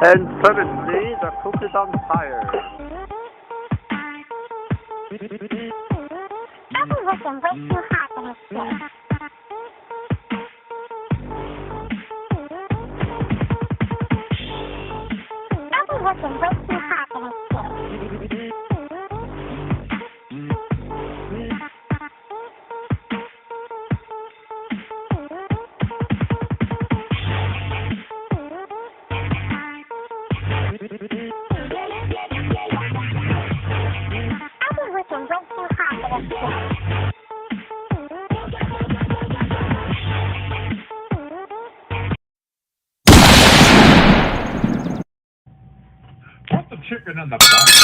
And suddenly the cook is on fire. Apple looking way too hot in his skin. Apple looking way too hot in his skin. Apple looking way too hot in his skin. Put the chicken in the box.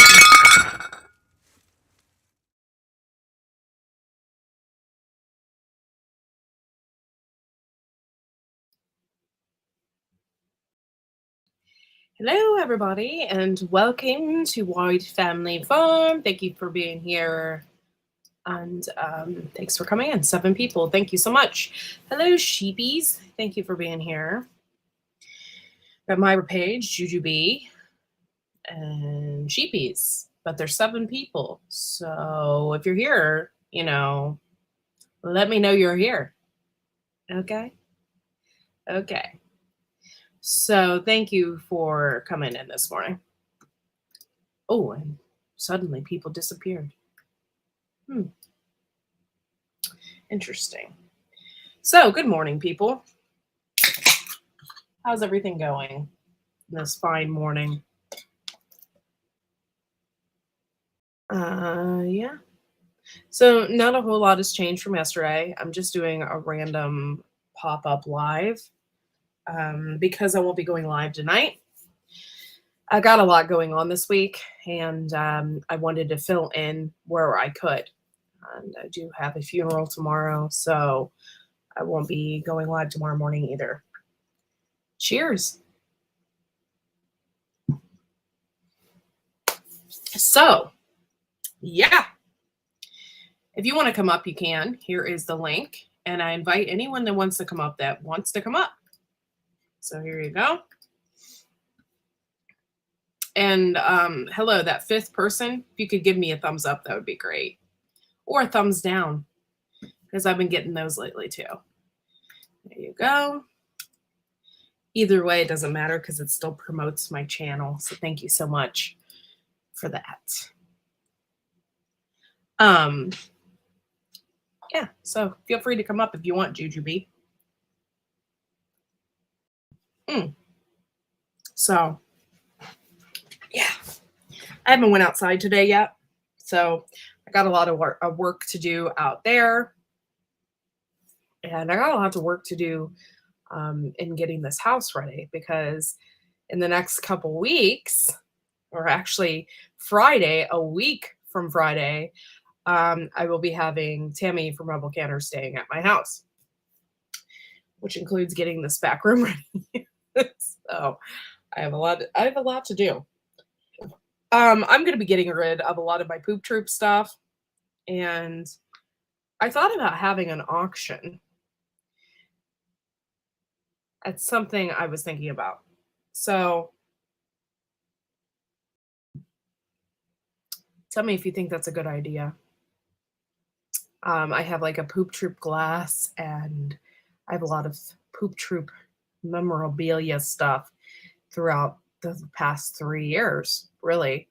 Hello, everybody, and welcome to White Family Farm. Thank you for being here, and thanks for coming in. 7 people. Thank you so much. Hello, sheepies. Thank you for being here. Got Myra Page, Juju B, and sheepies, but there's 7 people. So if you're here, you know, let me know you're here. Okay? Okay. So thank you for coming in this morning. Oh, and suddenly people disappeared. Interesting. So good morning, people. How's everything going this fine morning? Yeah. So not a whole lot has changed from yesterday. I'm just doing a random pop-up live because I won't be going live tonight. I got a lot going on this week, and I wanted to fill in where I could. And I do have a funeral tomorrow, so I won't be going live tomorrow morning either. Cheers. So, yeah. If you want to come up, you can. Here is the link, and I invite anyone that wants to come up that wants to come up. So here you go. And hello, that 5th person, if you could give me a thumbs up, that would be great. Or a thumbs down, because I've been getting those lately too. There you go. Either way, it doesn't matter because it still promotes my channel. So thank you so much for that. Yeah, so feel free to come up if you want, Jujubee. So, yeah, I haven't went outside today yet. So I got a lot of work to do out there. And I got a lot of work to do in getting this house ready, because in the next couple weeks, or actually Friday, a week from Friday, I will be having Tammy from Rebel Canner staying at my house, which includes getting this back room ready. So I have a lot to do. I'm going to be getting rid of a lot of my Poop Troop stuff, and I thought about having an auction. It's something I was thinking about. So tell me if you think that's a good idea. I have like a Poop Troop glass, and I have a lot of Poop Troop memorabilia stuff throughout the past 3 years, really.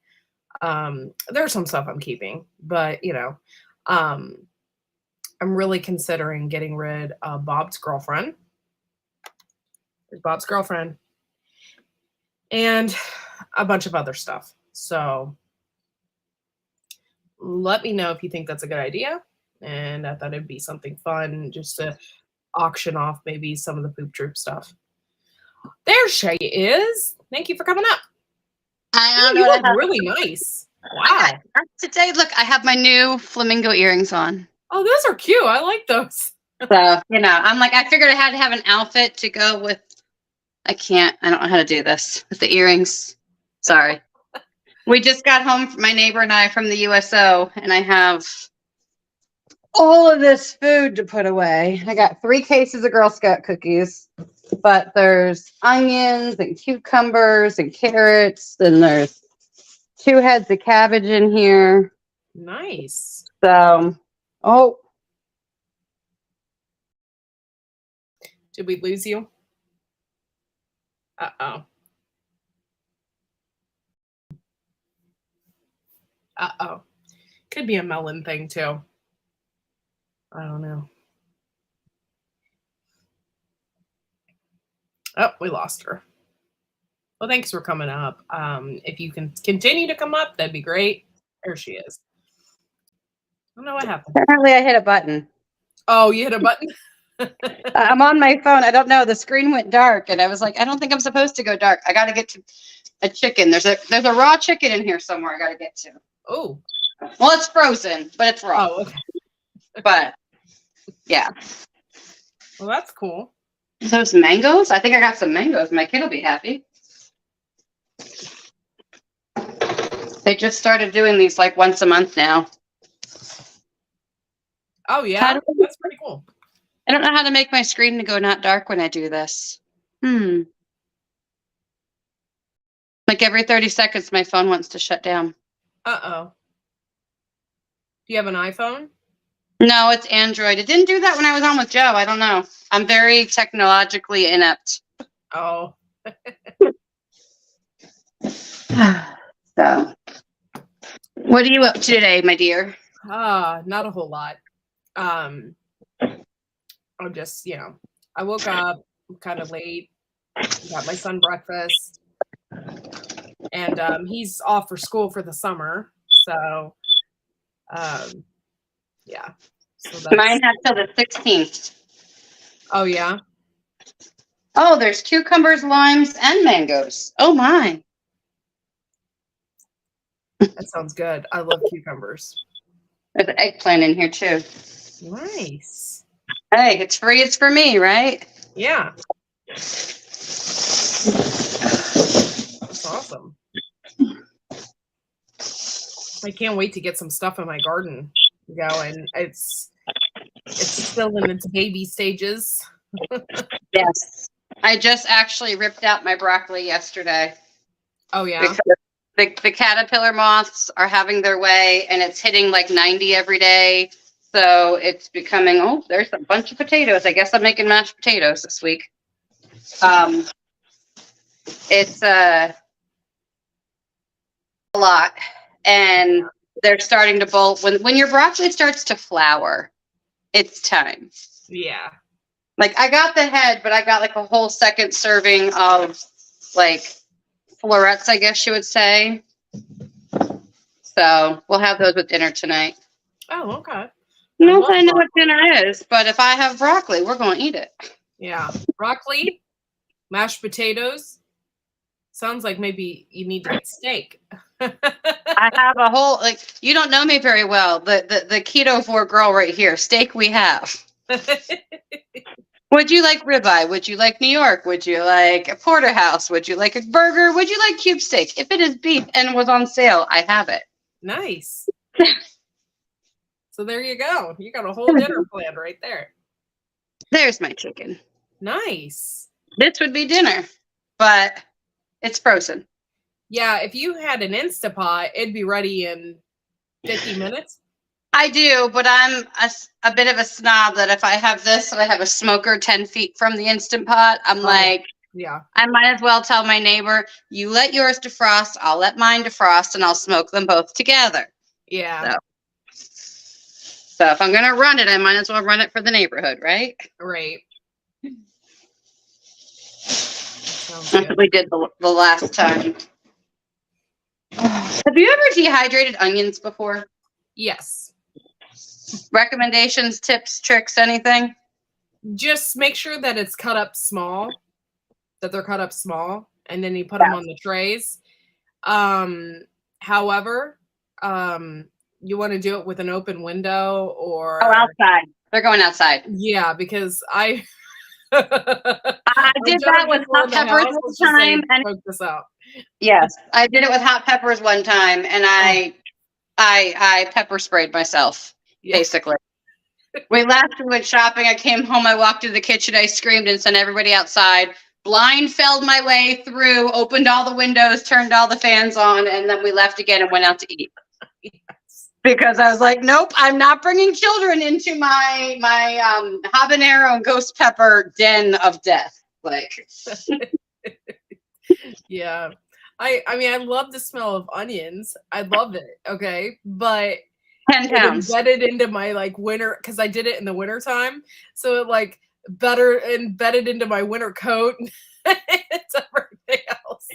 There's some stuff I'm keeping, but you know, I'm really considering getting rid of Bob's girlfriend. There's Bob's girlfriend and a bunch of other stuff. So let me know if you think that's a good idea. And I thought it'd be something fun just to auction off maybe some of the Poop Troop stuff. There she is. Thank you for coming up. I You look really nice. Wow. Today, look, I have my new flamingo earrings on. Oh, those are cute. I like those. So, you know, I'm like, I figured I had to have an outfit to go with I can't. I don't know how to do this with the earrings. Sorry. We just got home, my neighbor and I, from the USO, and I have all of this food to put away. I got 3 cases of Girl Scout cookies, but there's onions and cucumbers and carrots, and there's 2 heads of cabbage in here. Nice. So, oh, Did we lose you? Uh-oh. Uh-oh. Could be a melon thing too. I don't know. Oh, we lost her. Well, thanks for coming up. If you can continue to come up, that'd be great. There she is. I don't know what happened. apparently I hit a button. Oh, you hit a button? I'm on my phone. I don't know. The screen went dark, and I was like, I don't think I'm supposed to go dark. I got to get to a chicken. There's a raw chicken in here somewhere. I got to get to. Oh. Well, it's frozen, but it's raw. Oh, okay. But yeah, Well, that's cool. those mangoes. I think I got some mangoes. My kid will be happy. They just started doing these like once a month now. Oh, yeah. How do we- That's pretty cool. I don't know how to make my screen to go not dark when I do this. Like every 30 seconds, my phone wants to shut down. Uh-oh. Do you have an iPhone? No, it's Android. It didn't do that when I was on with Joe. I don't know. I'm very technologically inept. Oh. So, what are you up to today, my dear? Not a whole lot. I'm just, I woke up kind of late, got my son breakfast, and he's off for school for the summer. So, yeah. So that's, Mine has till the 16th. oh, yeah. Oh, there's cucumbers, limes, and mangoes. Oh, my. That sounds good. I love cucumbers. There's an eggplant in here, too. Nice. Hey, it's free. It's for me, right? Yeah. That's awesome. I can't wait to get some stuff in my garden going. It's still in its baby stages. Yes. I just actually ripped out my broccoli yesterday. Oh, yeah. Because the caterpillar moths are having their way, and it's hitting like 90 every day. So it's becoming, oh, there's a bunch of potatoes. I guess I'm making mashed potatoes this week. It's a lot. And they're starting to bolt. When your broccoli starts to flower, it's time. Yeah. Like I got the head, but I got like a whole second serving of like florets, I guess you would say. So we'll have those with dinner tonight. Oh, okay. No, I know what dinner is, but if I have broccoli, we're going to eat it. Yeah. Broccoli, mashed potatoes. Sounds like maybe you need to get steak. I have a whole, like, you don't know me very well. The keto-vore girl right here. Steak we have. Would you like ribeye? Would you like New York? Would you like a porterhouse? Would you like a burger? Would you like cube steak? If it is beef and was on sale, I have it. Nice. So there you go. You got a whole dinner planned right there. There's my chicken. Nice. This would be dinner, but it's frozen. Yeah, if you had an Instapot, it'd be ready in 50 minutes. I do, but I'm a bit of a snob that if I have this and I have a smoker 10 feet from the Instant Pot, I'm like, yeah, I might as well tell my neighbor, you let yours defrost, I'll let mine defrost, and I'll smoke them both together. yeah, So if I'm going to run it, I might as well run it for the neighborhood, right? right. Sounds good. We did the last time. Have you ever dehydrated onions before? Yes. Recommendations, tips, tricks, anything? Just make sure that it's cut up small, that they're cut up small, and then you put them on the trays. However, you want to do it with an open window or outside. They're going outside. Yeah, because I I did that with hot peppers one time, and Smoke this out. yes, I did it with hot peppers one time, and I pepper sprayed myself, Yeah. basically. We left, we went shopping, I came home, I walked into the kitchen, I screamed and sent everybody outside, blindfelled my way through, opened all the windows, turned all the fans on, and then we left again and went out to eat. Yes. Because I was like, nope, I'm not bringing children into my habanero and ghost pepper den of death. Like, Yeah. I mean, I love the smell of onions. I love it. Okay. But 10 it pounds. embedded into my like winter, because I did it in the winter time. So it like embedded into my winter coat. It's everything else.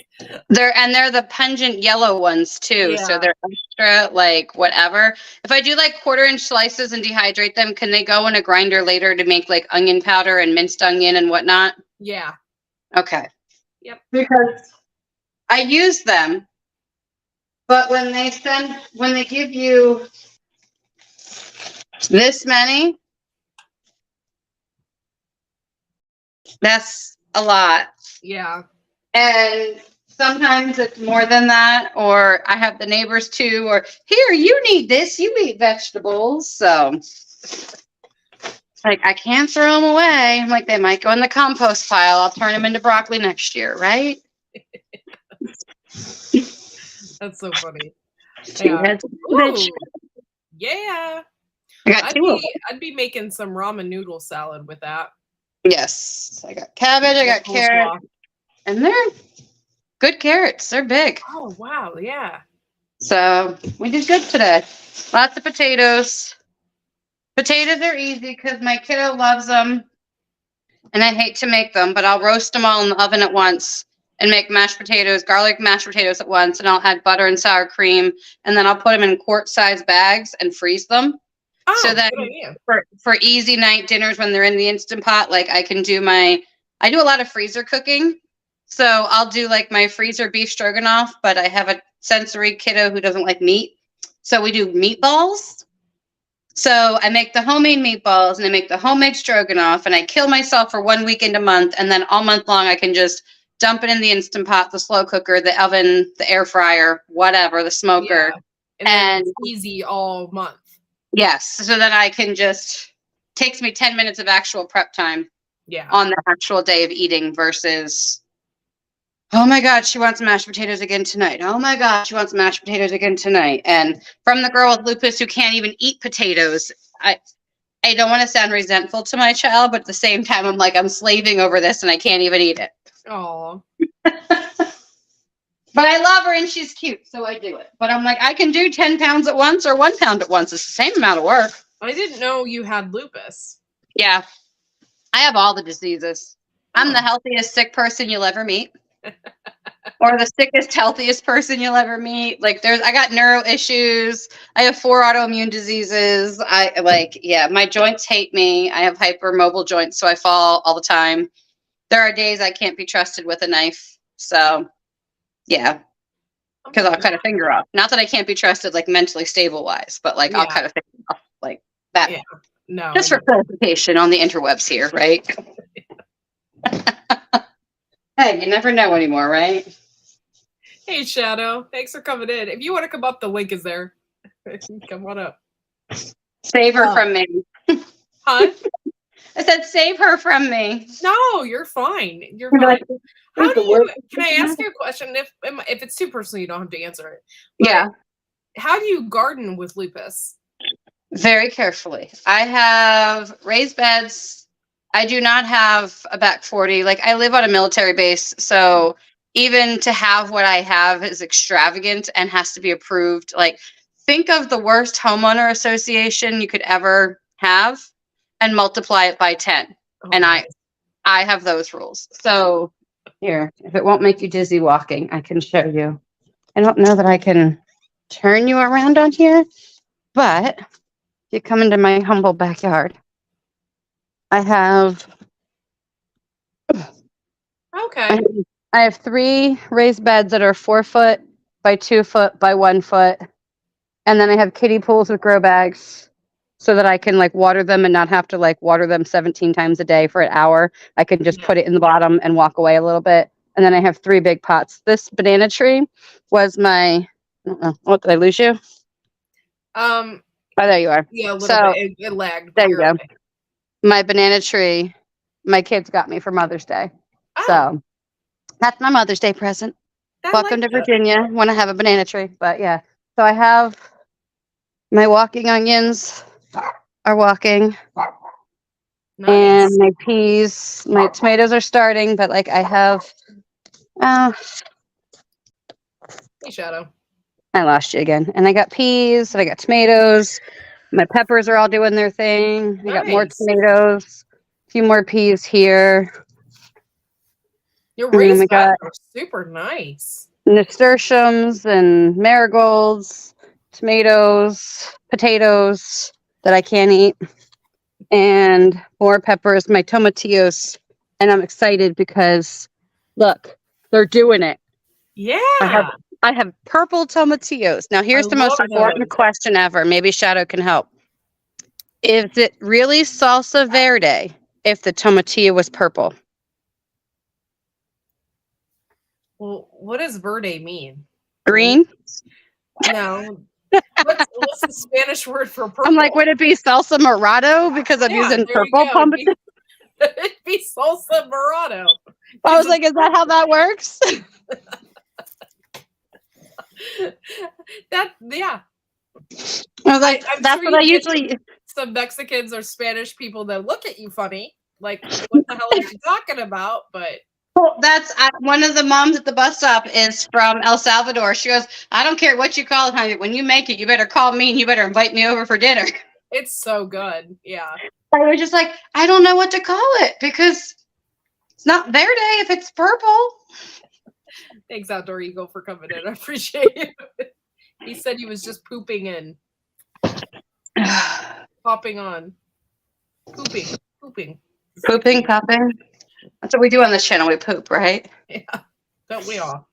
They're the pungent yellow ones too. So Yeah. they're extra like whatever. If I do like 1/4-inch slices and dehydrate them, can they go in a grinder later to make like onion powder and minced onion and whatnot? Yeah. Okay. Yep. Because I use them, but when they give you this many, that's a lot. Yeah. And sometimes it's more than that, or I have the neighbors too, or here, you need this, you eat vegetables. So like I can't throw them away. I'm like, they might go in the compost pile. I'll turn them into broccoli next year, right? That's so funny. Two Yeah. heads of Ooh, veg. yeah. I got two of them. I'd be making some ramen noodle salad with that. Yes. I got cabbage, I got carrot, Coleslaw. and they're good carrots. They're big. Oh wow, yeah. So we did good today. Lots of potatoes. Potatoes are easy because my kiddo loves them. And I hate to make them, but I'll roast them all in the oven at once and make mashed potatoes, garlic mashed potatoes at once. And I'll add butter and sour cream. And then I'll put them in quart-sized bags and freeze them. Oh, So that good idea. for easy night dinners when they're in the Instant Pot, like I do a lot of freezer cooking. So I'll do like my freezer beef stroganoff, but I have a sensory kiddo who doesn't like meat. So we do meatballs. So I make the homemade meatballs and I make the homemade stroganoff and I kill myself for 1 weekend a month. And then all month long, I can just dump it in the Instant Pot, the slow cooker, the oven, the air fryer, whatever, the smoker. Yeah. And then And- it's easy all month. Yes. So then I can takes me 10 minutes of actual prep time Yeah. on the actual day of eating versus, oh my God, she wants mashed potatoes again tonight. Oh my God, she wants mashed potatoes again tonight. And from the girl with lupus who can't even eat potatoes, I don't want to sound resentful to my child, but at the same time, I'm like, I'm slaving over this and I can't even eat it. Oh. But I love her and she's cute, so I do it. But I'm like, I can do 10 pounds at once or 1 pound at once. It's the same amount of work. I didn't know you had lupus. Yeah. I have all the diseases. I'm the healthiest sick person you'll ever meet. Or the sickest, healthiest person you'll ever meet. Like I got neuro issues. I have 4 autoimmune diseases. My joints hate me. I have hypermobile joints, so I fall all the time. There are days I can't be trusted with a knife. So yeah. Because I'll cut a finger off. Not that I can't be trusted like mentally stable wise, but like I'll Yeah. cut a finger off like that. Yeah. No. Just for clarification on the interwebs here, right? Hey, you never know anymore, right? Hey, Shadow. Thanks for coming in. If you want to come up, the link is there. Come on up. Save her Oh. from me. Huh? I said save her from me. No, you're fine. You're You're fine. like, How the do you? word- Can I ask you a question? If it's too personal, you don't have to answer it. Yeah, How do you garden with lupus? very carefully. I have raised beds. I do not have a back 40. Like I live on a military base, so even to have what I have is extravagant and has to be approved. Like think of the worst homeowner association you could ever have and multiply it by 10. Oh, And nice. I have those rules. So here, if it won't make you dizzy walking, I can show you. I don't know that I can turn you around on here, but if you come into my humble backyard, I have Okay. I have 3 raised beds that are 4 foot by 2 foot by 1 foot. And then I have kiddie pools with grow bags. so that I can like water them and not have to like water them 17 times a day for an hour. I can just put it in the bottom and walk away a little bit. And then I have 3 big pots. This banana tree was my, I don't know, what, did I lose you? Oh, there you are. yeah, a little So, bit. It lagged. there you You're go. okay. My banana tree, my kids got me for Mother's Day. Oh, So that's my Mother's Day present. I Welcome like to that. Virginia when I have a banana tree. But yeah, so I have my walking onions are walking, Nice. and my peas, my tomatoes are starting, but like I have, Hey, Shadow. I lost you again. And I got peas, and I got tomatoes. My peppers are all doing their thing. I got more Nice. tomatoes, a few more peas here. Your And then raised we beds got are super nice. nasturtiums and marigolds, tomatoes, potatoes that I can't eat, and more peppers, my tomatillos. And I'm excited because look, they're doing it. Yeah. I have purple tomatillos. Now here's I the most love important those. question ever. Maybe Shadow can help. Is it really salsa verde if the tomatillo was purple? Well, what does verde mean? Green? No. What's the Spanish word for purple? I'm like, would it be salsa morado because I'm Yeah, using there you purple go. pumpkin? It'd be salsa morado. I was like, is that how that works? Yeah. I was like, I'm that's sure what I you get usually. some Mexicans or Spanish people that look at you funny. Like, what the hell are you talking about? But Well, that's one of the moms at the bus stop is from El Salvador. She goes, I don't care what you call it, honey. When you make it, you better call me and you better invite me over for dinner. it's so good. Yeah. I was just like, I don't know what to call it because it's not verde if it's purple. Thanks, Outdoor Eagle, for coming in. I appreciate it. He said he was just pooping in, popping on, pooping. Pooping, popping. That's what we do on this channel. We poop, right? Yeah. Don't we all?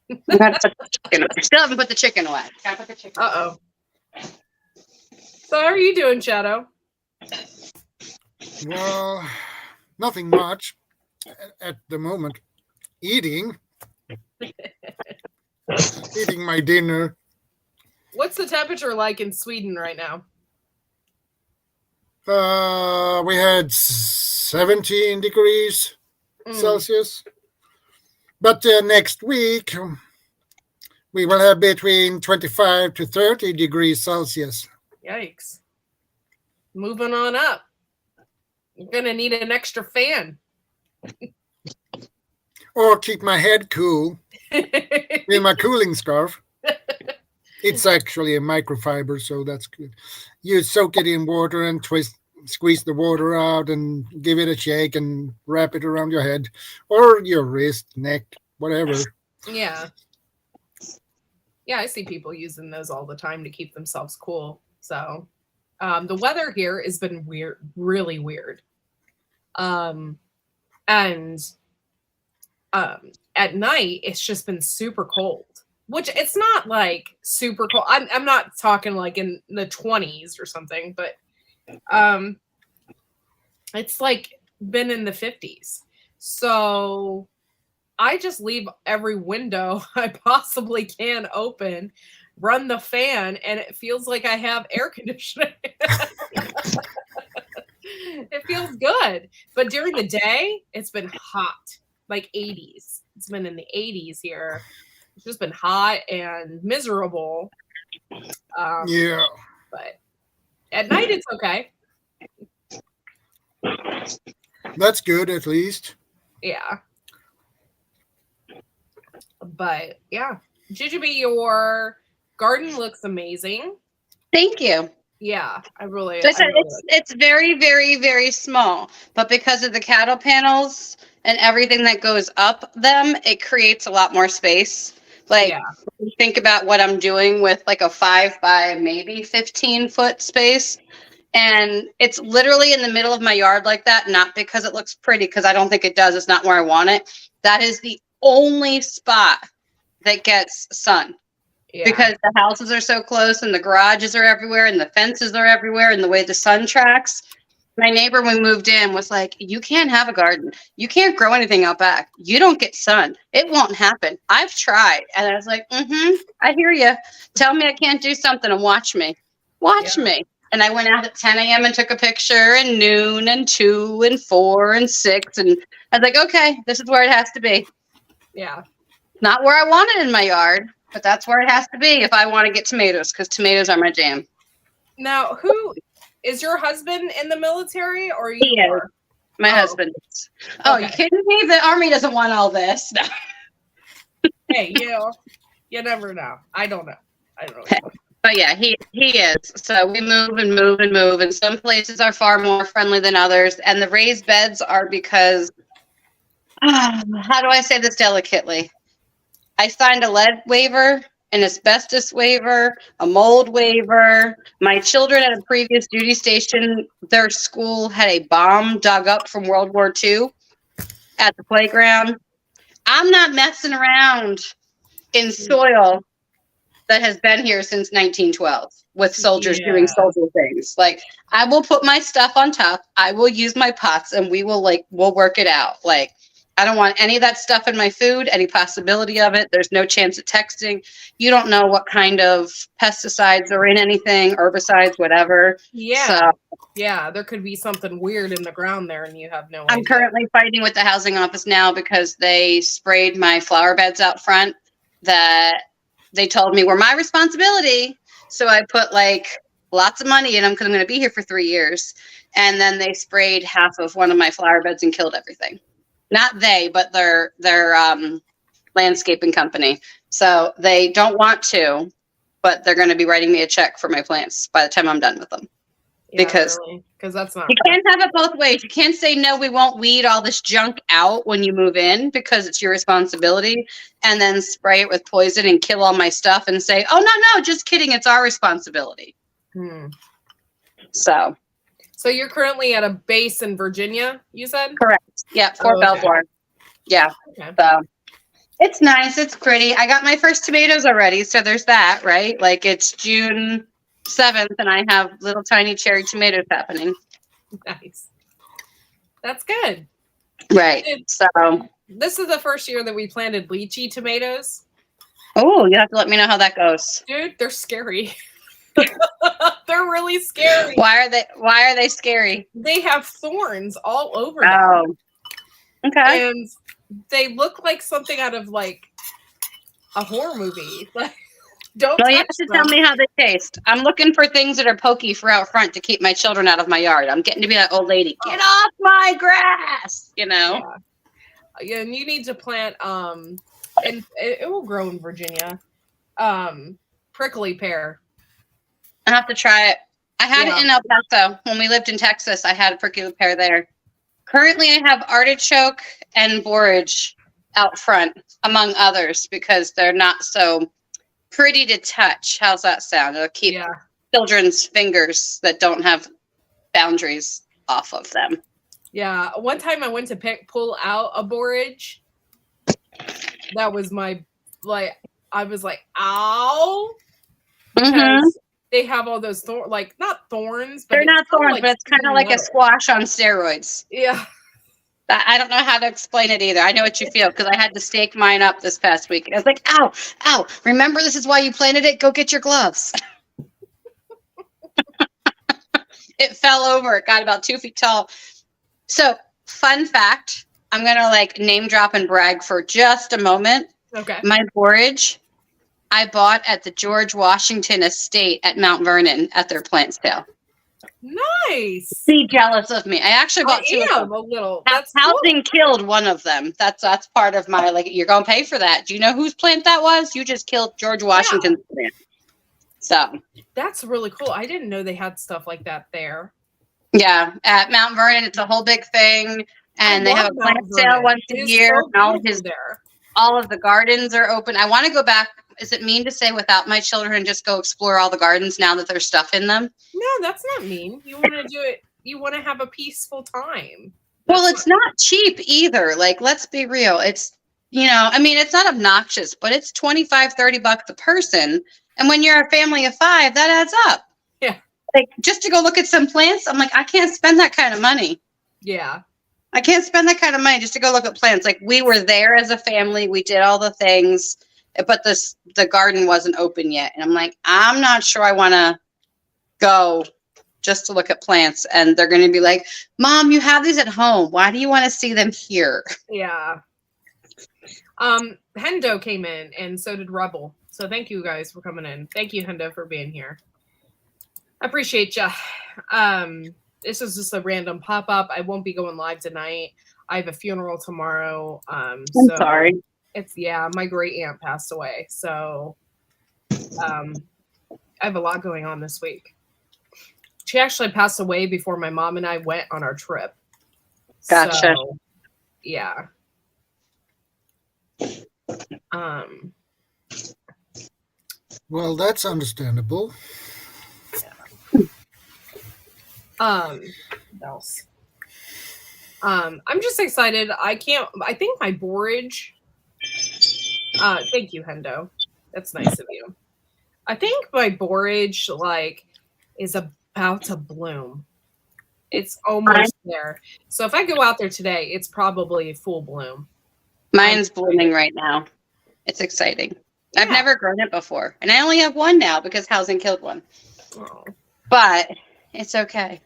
We gotta put the chicken away. Still haven't put the chicken away. Gotta put the chicken away. Uh-oh. So how are you doing, Shadow? Well, nothing much at the moment. Eating my dinner. What's the temperature like in Sweden right now? We had 17 degrees Celsius. But next week, we will have between 25 to 30 degrees Celsius. Yikes. Moving on up. You're going to need an extra fan. Or keep my head cool with my cooling scarf. It's actually a microfiber, so that's good. You soak it in water and squeeze the water out and give it a shake and wrap it around your head or your wrist, neck, whatever. Yeah. Yeah, I see people using those all the time to keep themselves cool. So the weather here has been weird, really weird. And at night, it's just been super cold. Which it's not like super cold. I'm not talking like in the 20s or something, but it's like been in the 50s. So I just leave every window I possibly can open, run the fan, and it feels like I have air conditioning. It feels good. But during the day, it's been hot, like 80s. It's been in the 80s here. It's just been hot and miserable. Yeah. But at night, it's okay. That's good, at least. Yeah. But yeah, Jujubee, your garden looks amazing. Thank you. Yeah, I really. So I really it's very, very, very small, but because of the cattle panels and everything that goes up them, it creates a lot more space. Like, Yeah. think about what I'm doing with like a 5 by maybe 15-foot space. And it's literally in the middle of my yard like that, not because it looks pretty, because I don't think it does. It's not where I want it. That is the only spot that gets sun. Yeah. because the houses are so close and the garages are everywhere and the fences are everywhere and the way the sun tracks. My neighbor, when we moved in, was like, you can't have a garden. You can't grow anything out back. You don't get sun. It won't happen. I've tried. And I was like, I hear you. Tell me I can't do something and watch me. Watch me. And I went out at 10 a.m. and took a picture, and noon and 2 and 4 and 6. And I was like, okay, this is where it has to be. Yeah. Not where I want it in my yard, but that's where it has to be if I want to get tomatoes, because tomatoes are my jam. Now, who is your husband in the military, or you? He is. Are? My husband. Oh, Okay. you kidding me? The army doesn't want all this. No. Hey, you never know. I don't know. But yeah, he is. So we move and move and move, and some places are far more friendly than others. And the raised beds are because, how do I say this delicately? I signed a lead waiver, an asbestos waiver, a mold waiver. My children at a previous duty station, their school had a bomb dug up from World War II at the playground. I'm not messing around in soil that has been here since 1912 with soldiers doing soldier things. Like, I will put my stuff on top. I will use my pots, and we'll work it out. Like, I don't want any of that stuff in my food, any possibility of it. There's no chance of texting. You don't know what kind of pesticides are in anything, herbicides, whatever. Yeah. So, yeah, there could be something weird in the ground there, and you have no I'm idea. currently fighting with the housing office now because they sprayed my flower beds out front that they told me were my responsibility. So I put like lots of money in them because I'm going to be here for 3 years. And then they sprayed half of one of my flower beds and killed everything. Not they, but their landscaping company. So they don't want to, but they're going to be writing me a check for my plants by the time I'm done with them. Yeah, because really. That's not you can't have it both ways. You can't say, no, we won't weed all this junk out when you move in because it's your responsibility, and then spray it with poison and kill all my stuff and say, oh, no, just kidding. It's our responsibility. So you're currently at a base in Virginia, you said? correct. Yeah, Fort Belvoir. Yeah. Okay. So it's nice. It's pretty. I got my first tomatoes already. So there's that, right? Like, it's June 7th, and I have little tiny cherry tomatoes happening. Nice. That's good. Right. So, This is the first year that we planted lychee tomatoes. oh, you have to let me know how that goes. Dude, they're scary. They're really scary. Why are they scary? They have thorns all over them. Oh, okay. And they look like something out of like a horror movie. Like, don't Well, you touch have to them. tell me how they taste. I'm looking for things that are pokey for out front to keep my children out of my yard. I'm getting to be that old lady. Get off my grass, you know? Yeah, and you need to plant and it will grow in Virginia. Prickly pear. I have to try it. I had it in El Paso. When we lived in Texas, I had a prickly pear there. Currently, I have artichoke and borage out front, among others, because they're not so pretty to touch. How's that sound? It'll keep children's fingers that don't have boundaries off of them. Yeah. One time I went to pull out a borage. That was my, I was like, ow. Because they have all those not thorns, but they're not thorns, like but it's kind of like a squash on steroids. Yeah. I don't know how to explain it either. I know what you feel because I had to stake mine up this past week. I was like, ow, ow. Remember, this is why you planted it? Go get your gloves. It fell over. It got about 2 feet tall. So, fun fact, I'm going to name drop and brag for just a moment. Okay. My borage, I bought at the George Washington Estate at Mount Vernon at their plant sale. Nice. Be jealous of me. I actually bought two of them. A little. Housing killed one of them. That's part of my you're gonna pay for that. Do you know whose plant that was? You just killed George Washington's plant. So that's really cool. I didn't know they had stuff like that there. Yeah, at Mount Vernon, it's a whole big thing, and they have a plant sale once a year. And all of the gardens are open. I want to go back. Is it mean to say without my children and just go explore all the gardens now that there's stuff in them? No, that's not mean. You want to do it. You want to have a peaceful time. Well, it's not cheap either. Let's be real. It's I mean, it's not obnoxious, but it's $25-$30 a person. And when you're a family of 5, that adds up. Yeah. Like, just to go look at some plants, I'm like, I can't spend that kind of money. Yeah. I can't spend that kind of money just to go look at plants. Like, we were there as a family. We did all the things, but the garden wasn't open yet. And I'm like, I'm not sure I want to go just to look at plants. And they're going to be like, Mom, you have these at home. Why do you want to see them here? Yeah. Hendo came in and so did Rebel. So thank you guys for coming in. Thank you, Hendo, for being here. I appreciate you. This is just a random pop-up. I won't be going live tonight. I have a funeral tomorrow. I'm sorry. My great aunt passed away. So I have a lot going on this week. She actually passed away before my mom and I went on our trip. Gotcha. So, yeah. Well, that's understandable. What else? I'm just excited. I think my borage. Thank you, Hendo. That's nice of you. I think my borage is about to bloom. It's almost there. So if I go out there today, it's probably full bloom. Mine's blooming right now. It's exciting. Yeah. I've never grown it before. And I only have one now because housing killed one. Oh. But it's okay.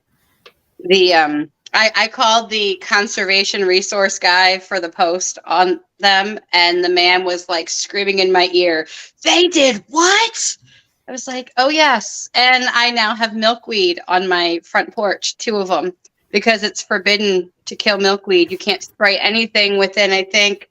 I called the conservation resource guy for the post on them, and the man was like screaming in my ear, "They did what?" I was like, "Oh yes." And I now have milkweed on my front porch, 2 of them, because it's forbidden to kill milkweed. You can't spray anything within, I think,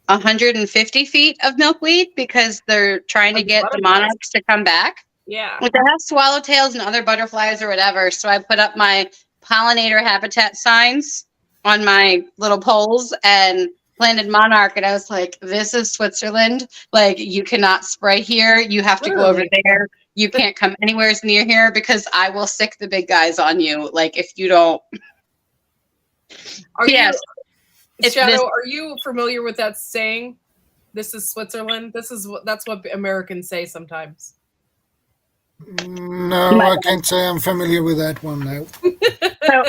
150 feet of milkweed because they're trying to get the monarchs to come back. Yeah. Like, they have swallowtails and other butterflies or whatever. So I put up my pollinator habitat signs on my little poles and planted monarch. And I was like, this is Switzerland. Like, you cannot spray here. You have to go over there. You can't come anywhere near here because I will sick the big guys on you. Like, if you don't. Shadow, are you familiar with that saying? This is Switzerland. That's what Americans say sometimes. No, I can't say I'm familiar with that one now.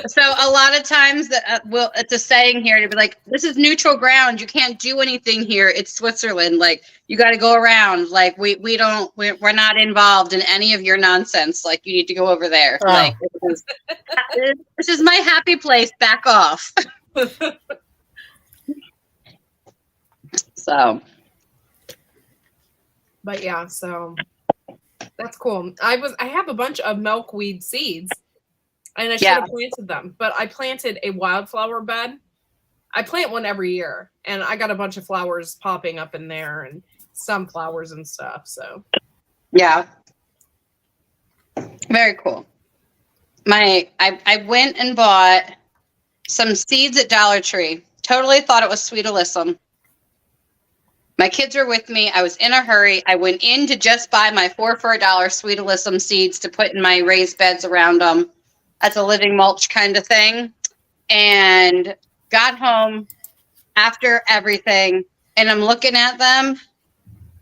So a lot of times it's a saying here to be like, this is neutral ground. You can't do anything here. It's Switzerland. Like, you got to go around. Like, we're not involved in any of your nonsense. Like, you need to go over there. Oh. Like, this is my happy place. Back off. So. But yeah, so that's cool. I have a bunch of milkweed seeds, and I should have planted them, but I planted a wildflower bed. I plant one every year, and I got a bunch of flowers popping up in there, and sunflowers and stuff. So, yeah, very cool. I went and bought some seeds at Dollar Tree. Totally thought it was Sweet Alyssum. My kids were with me. I was in a hurry. I went in to just buy my 4 for $1 Sweet Alyssum seeds to put in my raised beds around them. That's a living mulch kind of thing. And got home after everything, and I'm looking at them.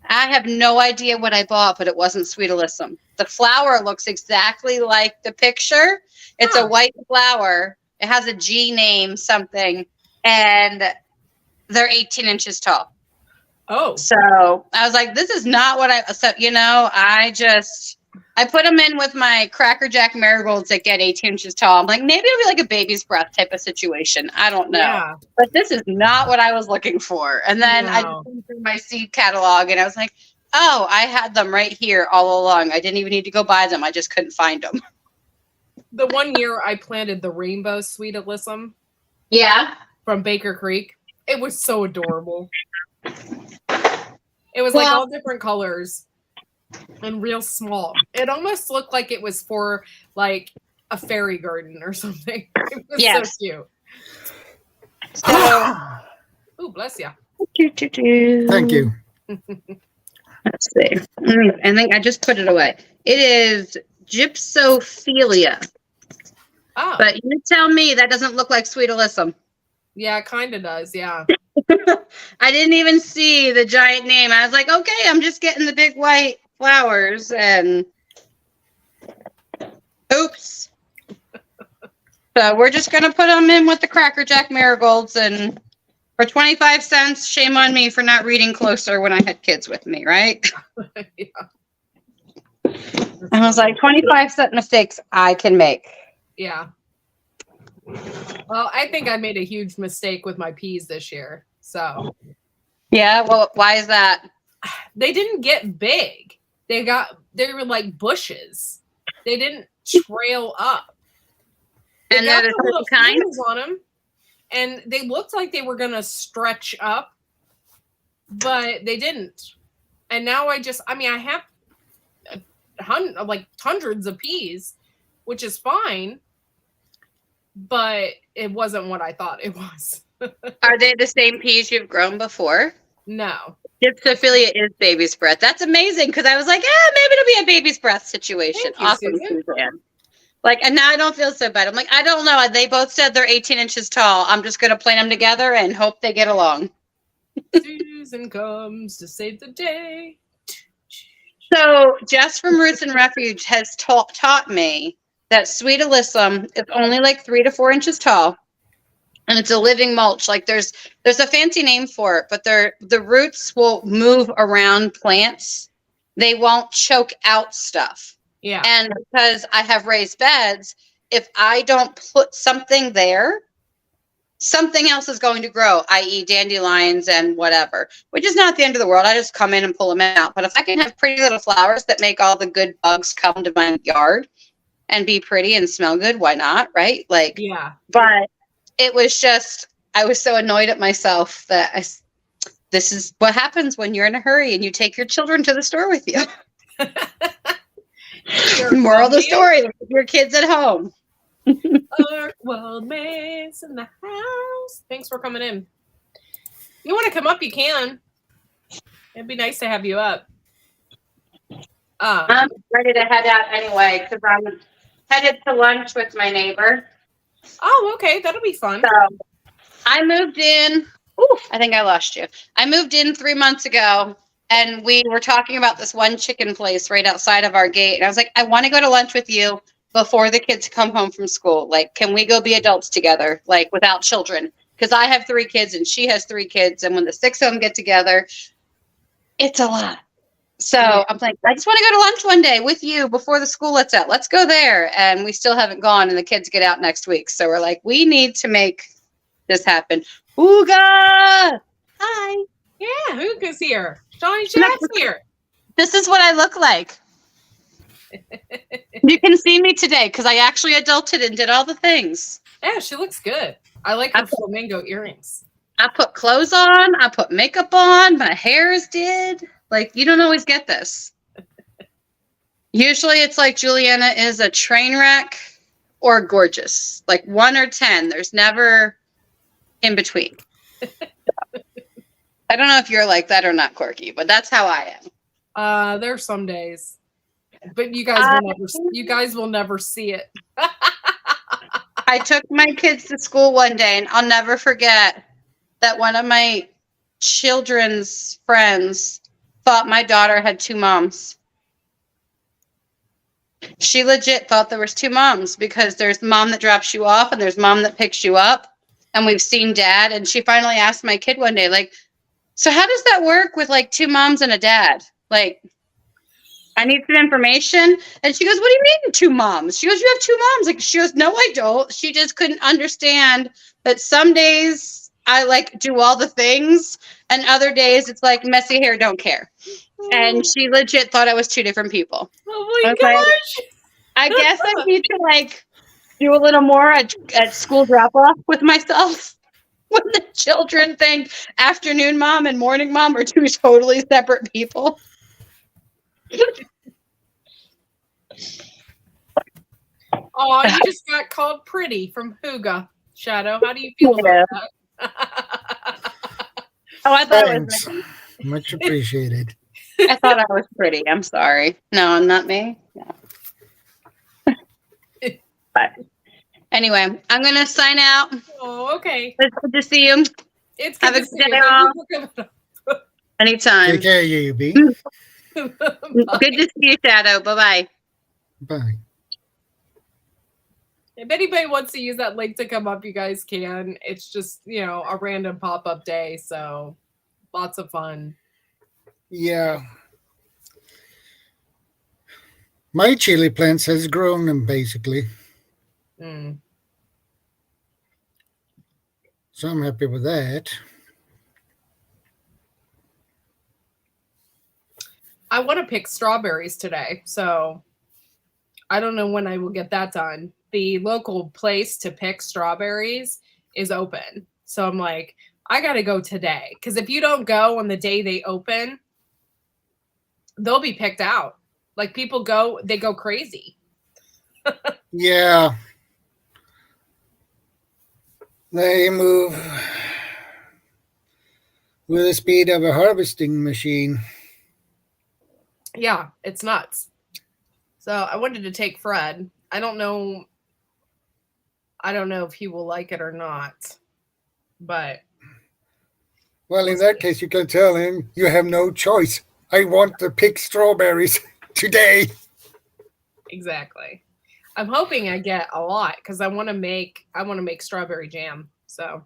I have no idea what I bought, but it wasn't Sweet Alyssum. The flower looks exactly like the picture. It's a white flower. It has a G name something, and they're 18 inches tall. Oh. So I was like, this is not what I put them in with my Cracker Jack marigolds that get 18 inches tall. I'm like, maybe it'll be like a baby's breath type of situation. I don't know. Yeah. But this is not what I was looking for. And then I went through my seed catalog, and I was like, oh, I had them right here all along. I didn't even need to go buy them. I just couldn't find them. The one year I planted the rainbow Sweet Alyssum. Yeah. From Baker Creek. It was so adorable. It was like all different colors and real small. It almost looked like it was for like a fairy garden or something. It was so cute. So, ooh, bless you. Thank you. Let's see. I think I just put it away. It is Gypsophilia. Oh. But you tell me that doesn't look like Sweet Alyssum. Yeah, it kind of does. Yeah. I didn't even see the giant name. I was like, okay, I'm just getting the big white flowers and oops. So we're just going to put them in with the Cracker Jack marigolds, and for 25 cents, shame on me for not reading closer when I had kids with me, right? Yeah. I was like, 25-cent mistakes I can make. Yeah. Well, I think I made a huge mistake with my peas this year. So Yeah, well, why is that? they didn't get big. They were like bushes. They didn't trail up. They And got they're the the little certain kinds? fingers on them, and they looked like they were gonna stretch up, but they didn't. And now I have hundreds of peas, which is fine, but it wasn't what I thought it was. Are they the same peas you've grown before? No. Dipsophilia is baby's breath. That's amazing, because I was like, maybe it'll be a baby's breath situation. Thank you, Awesome, Susan. Suzanne. Like, and now I don't feel so bad. I'm like, I don't know. They both said they're 18 inches tall. I'm just going to plant them together and hope they get along. Susan comes to save the day. So Jess from Roots and Refuge has taught me that Sweet Alyssum is only like 3 to 4 inches tall. And it's a living mulch. Like there's a fancy name for it, but the roots will move around plants. They won't choke out stuff. Yeah. And because I have raised beds, if I don't put something there, something else is going to grow, i.e. dandelions and whatever, which is not the end of the world. I just come in and pull them out. But if I can have pretty little flowers that make all the good bugs come to my yard and be pretty and smell good, why not? Right? Like, Yeah. but it was just, I was so annoyed at myself that this is what happens when you're in a hurry and you take your children to the store with you. Moral of the story, leave your kids at home. Well, Mace in the house. Thanks for coming in. You want to come up, you can. It'd be nice to have you up. I'm ready to head out anyway because I'm headed to lunch with my neighbor. Oh, okay. That'll be fun. So I moved in. Oof, I think I lost you. I moved in 3 months ago, and we were talking about this one chicken place right outside of our gate. And I was like, I want to go to lunch with you before the kids come home from school. Like, can we go be adults together, like without children? Because I have 3 kids and she has 3 kids. And when the 6 of them get together, it's a lot. So I'm like, I just want to go to lunch one day with you before the school lets out. Let's go there. And we still haven't gone, and the kids get out next week. So we're like, we need to make this happen. Ooga! Hi. Yeah, Hookah's here. Johnny Jack's here. This is what I look like. You can see me today because I actually adulted and did all the things. Yeah, she looks good. I like her flamingo earrings. I put clothes on. I put makeup on. My hair is did. Like, you don't always get this. Usually it's like Juliana is a train wreck or gorgeous. Like 1 or 10. There's never in between. I don't know if you're like that or not, Corky, but that's how I am. There's some days. But you guys will never see it. I took my kids to school one day, and I'll never forget that one of my children's friends thought my daughter had 2 moms. She legit thought there was 2 moms because there's mom that drops you off and there's mom that picks you up. And we've seen dad. And she finally asked my kid one day, like, so how does that work with like 2 moms and a dad? Like, I need some information. And she goes, what do you mean 2 moms? She goes, you have 2 moms. Like, she goes, no, I don't. She just couldn't understand that some days I like do all the things and other days it's like messy hair, don't care. And she legit thought I was 2 different people. Oh my gosh. Like, I guess I need to like do a little more at school drop off with myself. When the children think afternoon mom and morning mom are 2 totally separate people. Oh, you just got called pretty from Huga. Shadow, how do you feel about that? Oh, I thought Thanks. it was me. Much appreciated. I thought I was pretty. I'm sorry. No, I'm not me. No. But Anyway, I'm going to sign out. Oh, okay. It's good to see you. It's Have good a to see good you. day, Thank all. you for coming Anytime. Take care, you be. on. Good to see you, Shadow. Bye-bye. Bye. If anybody wants to use that link to come up, you guys can. It's just, a random pop-up day, so lots of fun. Yeah. My chili plants has grown them basically. Mm. So I'm happy with that. I want to pick strawberries today, so I don't know when I will get that done. The local place to pick strawberries is open. So I'm like, I got to go today. Because if you don't go on the day they open, they'll be picked out. Like people they go crazy. Yeah. They move with the speed of a harvesting machine. Yeah, it's nuts. So I wanted to take Fred. I don't know if he will like it or not. But Well, in that case, you can tell him you have no choice. I want to pick strawberries today. exactly. I'm hoping I get a lot because I want to make strawberry jam. So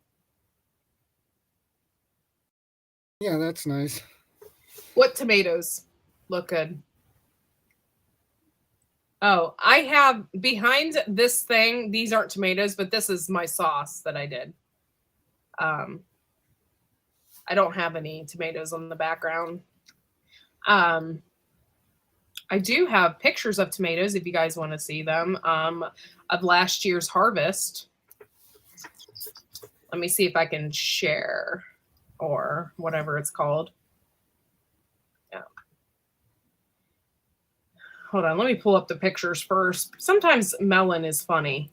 Yeah, that's nice. what tomatoes look good? Oh, I have behind this thing, these aren't tomatoes, but this is my sauce that I did. I don't have any tomatoes on the background. I do have pictures of tomatoes if you guys want to see them, of last year's harvest. Let me see if I can share or whatever it's called. Yeah. Hold on, let me pull up the pictures first. Sometimes Melon is funny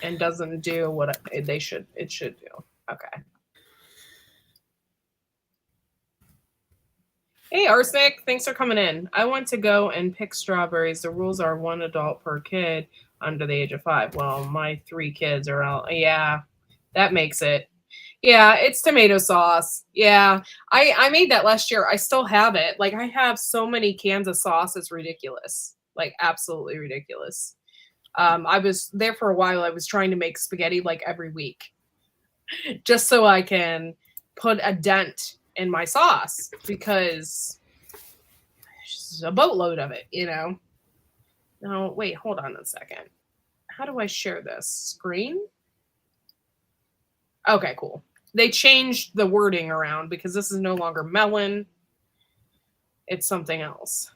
and doesn't do what it should do. Okay. Hey, Arsenic, thanks for coming in. I want to go and pick strawberries. The rules are 1 adult per kid under the age of 5. Well, my 3 kids are out. Yeah, that makes it. Yeah, it's tomato sauce. Yeah, I made that last year. I still have it. Like, I have so many cans of sauce. It's ridiculous. Like, absolutely ridiculous. I was there for a while. I was trying to make spaghetti like every week just so I can put a dent in my sauce because there's a boatload of it, No, wait, hold on a second. How do I share this screen? Okay, cool. They changed the wording around because this is no longer Melon. It's something else.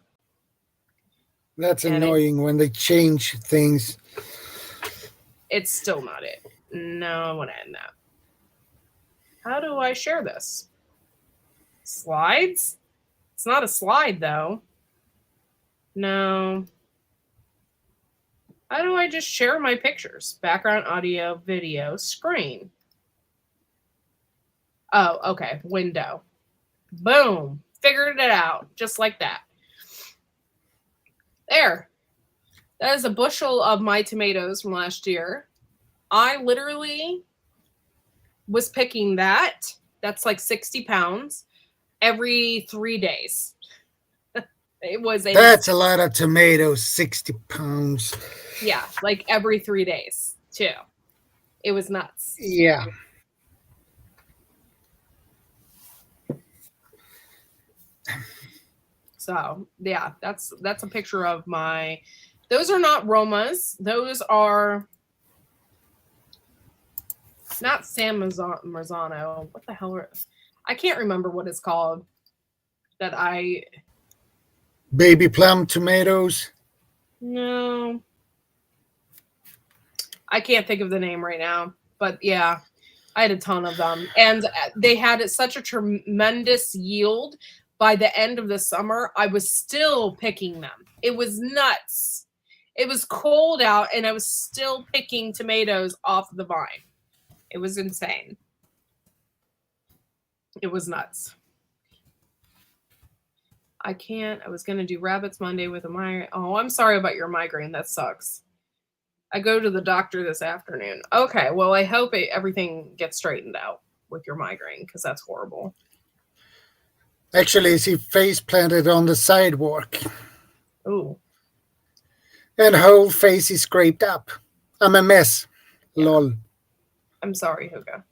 That's annoying when they change things. It's still not it. No, I want to end that. How do I share this? Slides? It's not a slide, though. No. How do I just share my pictures? Background, audio, video, screen. Oh, okay. Window. Boom. Figured it out. Just like that. There. That is a bushel of my tomatoes from last year. I literally was picking that. That's like 60 pounds every 3 days. It was That's a lot of tomatoes, 60 pounds. Yeah, like every 3 days, too. It was nuts. Yeah. So, yeah, that's a picture of my... Those are not Romas. Those are not San Marzano. What the hell are... I can't remember what it's called. Baby plum tomatoes. No. I can't think of the name right now. But yeah, I had a ton of them. And they had such a tremendous yield. By the end of the summer, I was still picking them. It was nuts. It was cold out, and I was still picking tomatoes off the vine. It was insane. It was nuts. I can't. I was going to do rabbits Monday with a migraine. Oh, I'm sorry about your migraine. That sucks. I go to the doctor this afternoon. Okay, well, I hope everything gets straightened out with your migraine because that's horrible. Actually, she face planted on the sidewalk, Ooh, and whole face is scraped up. I'm a mess. Yeah. Lol. I'm sorry, Hugo.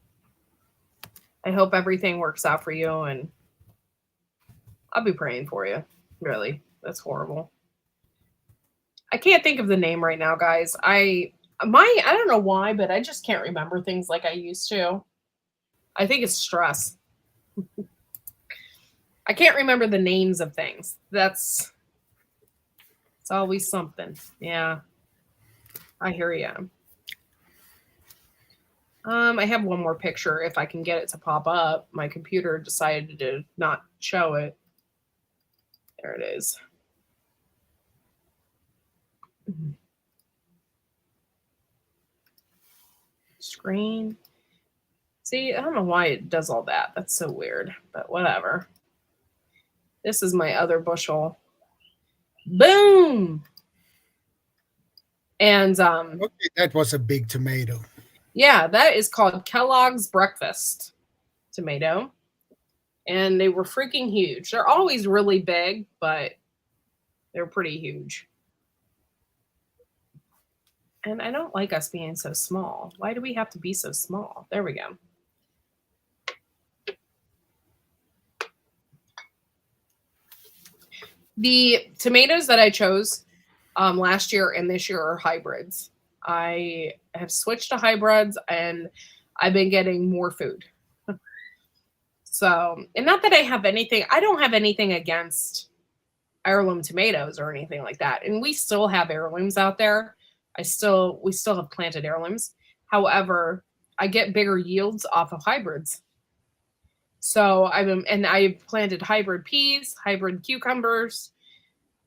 I hope everything works out for you, and I'll be praying for you. Really, that's horrible. I can't think of the name right now, guys. I don't know why, but I just can't remember things like I used to. I think it's stress. I can't remember the names of things. It's always something. Yeah. I hear you. I have one more picture if I can get it to pop up. My computer decided to not show it. There it is. Screen. See, I don't know why it does all that. That's so weird, but whatever. This is my other bushel. Boom. And Okay, that was a big tomato. yeah, that is called Kellogg's Breakfast tomato. And they were freaking huge. They're always really big, but they're pretty huge. And I don't like us being so small. Why do we have to be so small? There we go. The tomatoes that I chose last year and this year are hybrids. I have switched to hybrids and I've been getting more food. So, and not that I don't have anything against heirloom tomatoes or anything like that. And we still have heirlooms out there. We still have planted heirlooms. However, I get bigger yields off of hybrids. So I've planted hybrid peas, hybrid cucumbers,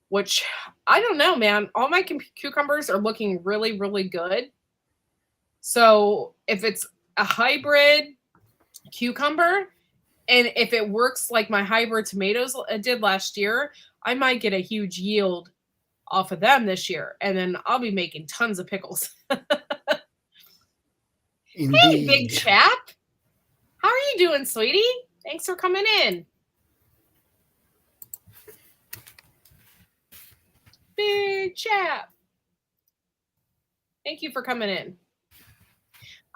which I don't know, man. All my cucumbers are looking really, really good. So if it's a hybrid cucumber, and if it works like my hybrid tomatoes did last year, I might get a huge yield off of them this year. And then I'll be making tons of pickles. Indeed. Hey, big chap. How are you doing, sweetie? Thanks for coming in. Big chap. Thank you for coming in.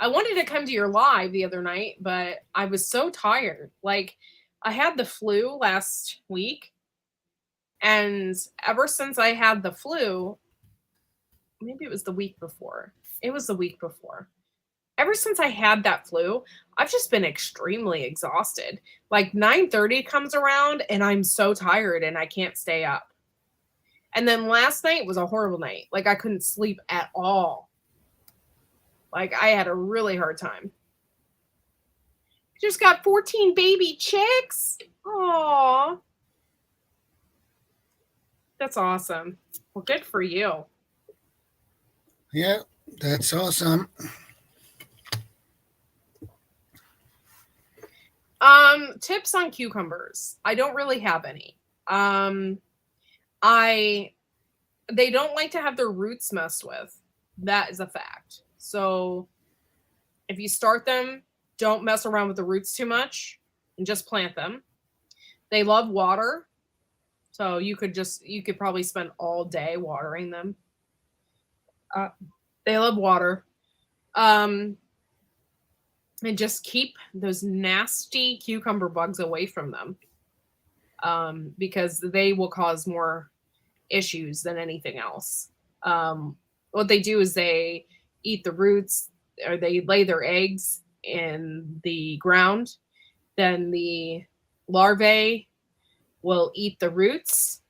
I wanted to come to your live the other night, but I was so tired. Like, I had the flu last week. And ever since I had the flu, maybe it was the week before. It was the week before. Ever since I had that flu, I've just been extremely exhausted. Like 9:30 comes around and I'm so tired and I can't stay up. And then last night was a horrible night. Like I couldn't sleep at all. Like I had a really hard time. Just got 14 baby chicks. Aww. That's awesome. Well, good for you. Yeah, that's awesome. Tips on cucumbers. I don't really have any. They don't like to have their roots messed with. That is a fact. So if you start them, don't mess around with the roots too much and just plant them. They love water. So you could probably spend all day watering them. They love water. And just keep those nasty cucumber bugs away from them. Because they will cause more issues than anything else. What they do is they eat the roots, or they lay their eggs in the ground. Then the larvae will eat the roots.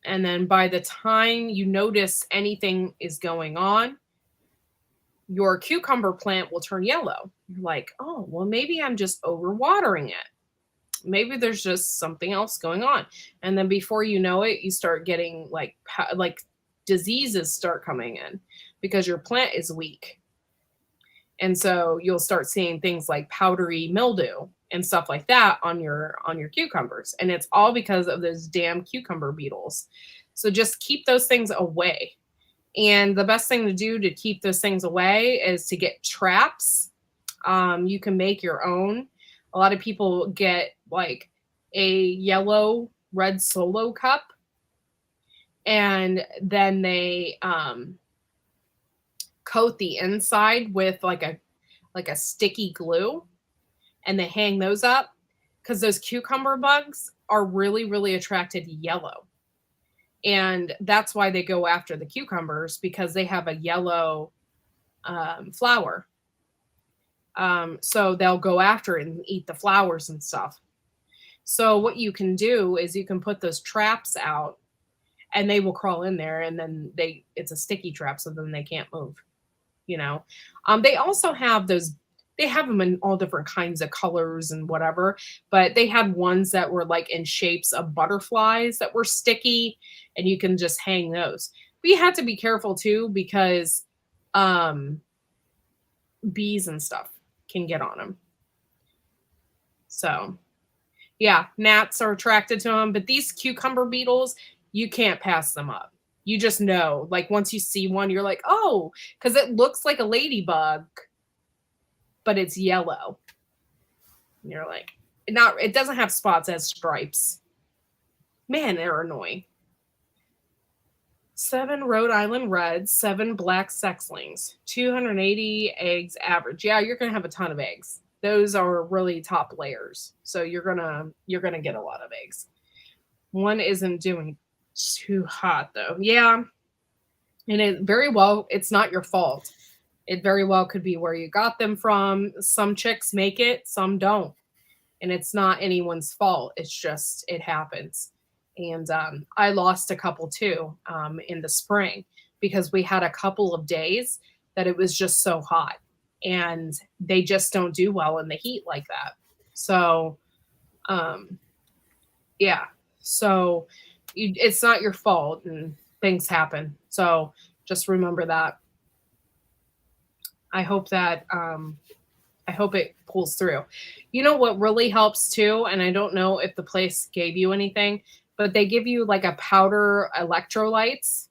And then by the time you notice anything is going on, your cucumber plant will turn yellow. You're like, oh, well, maybe I'm just overwatering it. Maybe there's just something else going on. And then before you know it, you start getting like diseases start coming in because your plant is weak. And so you'll start seeing things like powdery mildew and stuff like that on your cucumbers. And it's all because of those damn cucumber beetles. So just keep those things away. And the best thing to do to keep those things away is to get traps. You can make your own. A lot of people get like a yellow red Solo cup, and then they coat the inside with like a sticky glue, and they hang those up because those cucumber bugs are really, really attracted to yellow. And that's why they go after the cucumbers, because they have a yellow flower. So they'll go after it and eat the flowers and stuff. So what you can do is you can put those traps out, and they will crawl in there, and then it's a sticky trap, so then they can't move. They also have those. They have them in all different kinds of colors and whatever, but they had ones that were like in shapes of butterflies that were sticky, and you can just hang those. But you have to be careful too, because bees and stuff can get on them. So yeah, gnats are attracted to them, but these cucumber beetles, you can't pass them up. You just know, like once you see one, you're like, oh, because it looks like a ladybug, but it's yellow. And you're like, it doesn't have spots, it has stripes. Man, they're annoying. 7 Rhode Island Reds, 7 black sexlings, 280 eggs average. Yeah, you're gonna have a ton of eggs. Those are really top layers, so you're gonna get a lot of eggs. One isn't doing too hot though. Yeah, and it's not your fault. It very well could be where you got them from. Some chicks make it, some don't. And it's not anyone's fault. It's just, it happens. And I lost a couple too in the spring, because we had a couple of days that it was just so hot, and they just don't do well in the heat like that. So, yeah. So it's not your fault, and things happen. So just remember that. I hope it pulls through. You know what really helps too, and I don't know if the place gave you anything, but they give you like a powder electrolytes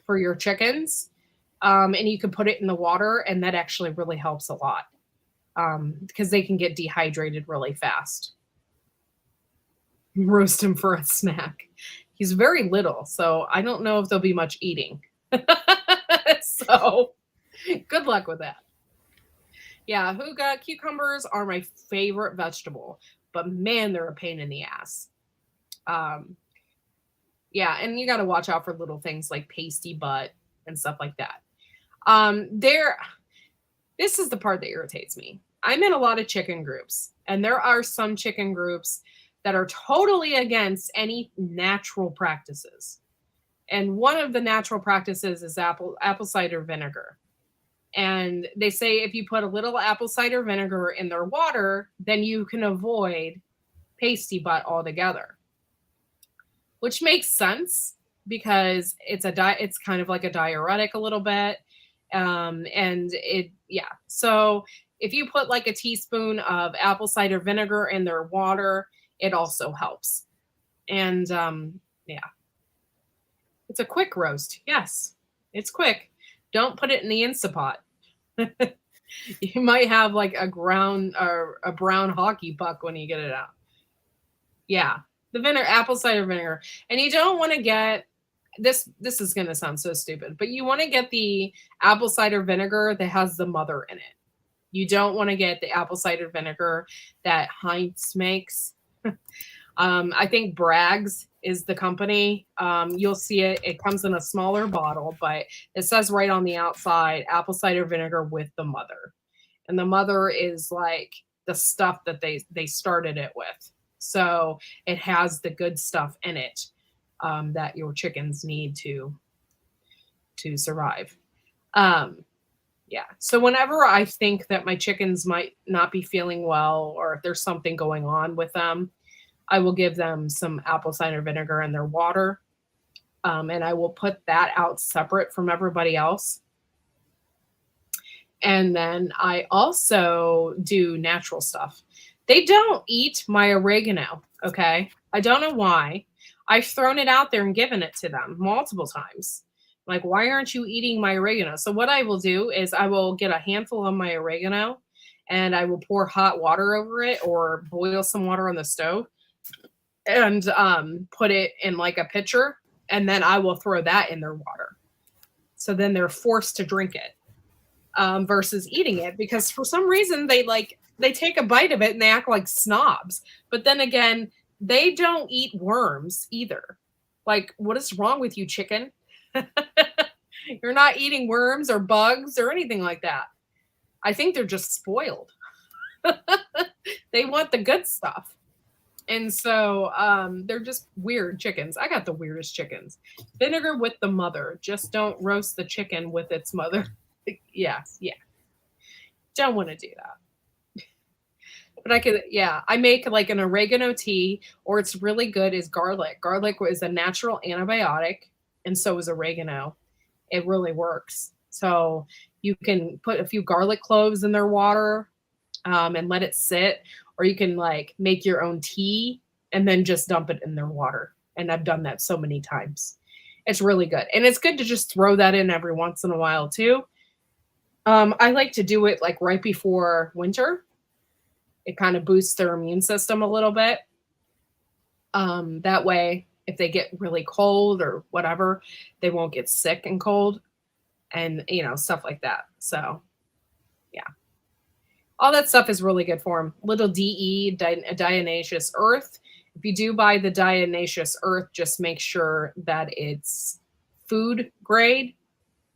for your chickens, and you can put it in the water, and that actually really helps a lot, because they can get dehydrated really fast. Roast him for a snack. He's very little, so I don't know if there'll be much eating. So good luck with that. Yeah, cucumbers are my favorite vegetable, but man, they're a pain in the ass. Yeah, and you got to watch out for little things like pasty butt and stuff like that. This is the part that irritates me. I'm in a lot of chicken groups, and there are some chicken groups that are totally against any natural practices. And one of the natural practices is apple cider vinegar. And they say if you put a little apple cider vinegar in their water, then you can avoid pasty butt altogether. Which makes sense, because it's kind of like a diuretic a little bit. So if you put like a teaspoon of apple cider vinegar in their water, it also helps. And yeah. It's a quick roast. Yes, it's quick. Don't put it in the Instapot. You might have like a brown hockey puck when you get it out. Yeah, apple cider vinegar. And you don't want to get this is going to sound so stupid, but you want to get the apple cider vinegar that has the mother in it. You don't want to get the apple cider vinegar that Heinz makes. I think Bragg's is the company. You'll see it. It comes in a smaller bottle, but it says right on the outside, apple cider vinegar with the mother. And the mother is like the stuff that they started it with. So it has the good stuff in it that your chickens need to survive. Yeah. So whenever I think that my chickens might not be feeling well, or if there's something going on with them, I will give them some apple cider vinegar in their water. And I will put that out separate from everybody else. And then I also do natural stuff. They don't eat my oregano. Okay. I don't know why. I've thrown it out there and given it to them multiple times, Like, why aren't you eating my oregano? So what I will do is I will get a handful of my oregano and I will pour hot water over it or boil some water on the stove and put it in like a pitcher, and then I will throw that in their water. So then they're forced to drink it versus eating it, because for some reason they take a bite of it and they act like snobs. But then again, they don't eat worms either. Like, what is wrong with you, chicken? You're not eating worms or bugs or anything like that. I think they're just spoiled. They want the good stuff. And so they're just weird chickens. I got the weirdest chickens. Vinegar with the mother. Just don't roast the chicken with its mother. Yeah. Don't want to do that. But I make like an oregano tea, or it's really good is garlic. Garlic is a natural antibiotic, and so is oregano. It really works. So you can put a few garlic cloves in their water and let it sit, or you can like make your own tea and then just dump it in their water. And I've done that so many times. It's really good. And it's good to just throw that in every once in a while too. I like to do it like right before winter. It kind of boosts their immune system a little bit. That way, if they get really cold or whatever, they won't get sick and cold and, stuff like that. So, yeah. All that stuff is really good for them. Little DE, diatomaceous earth. If you do buy the diatomaceous earth, just make sure that it's food grade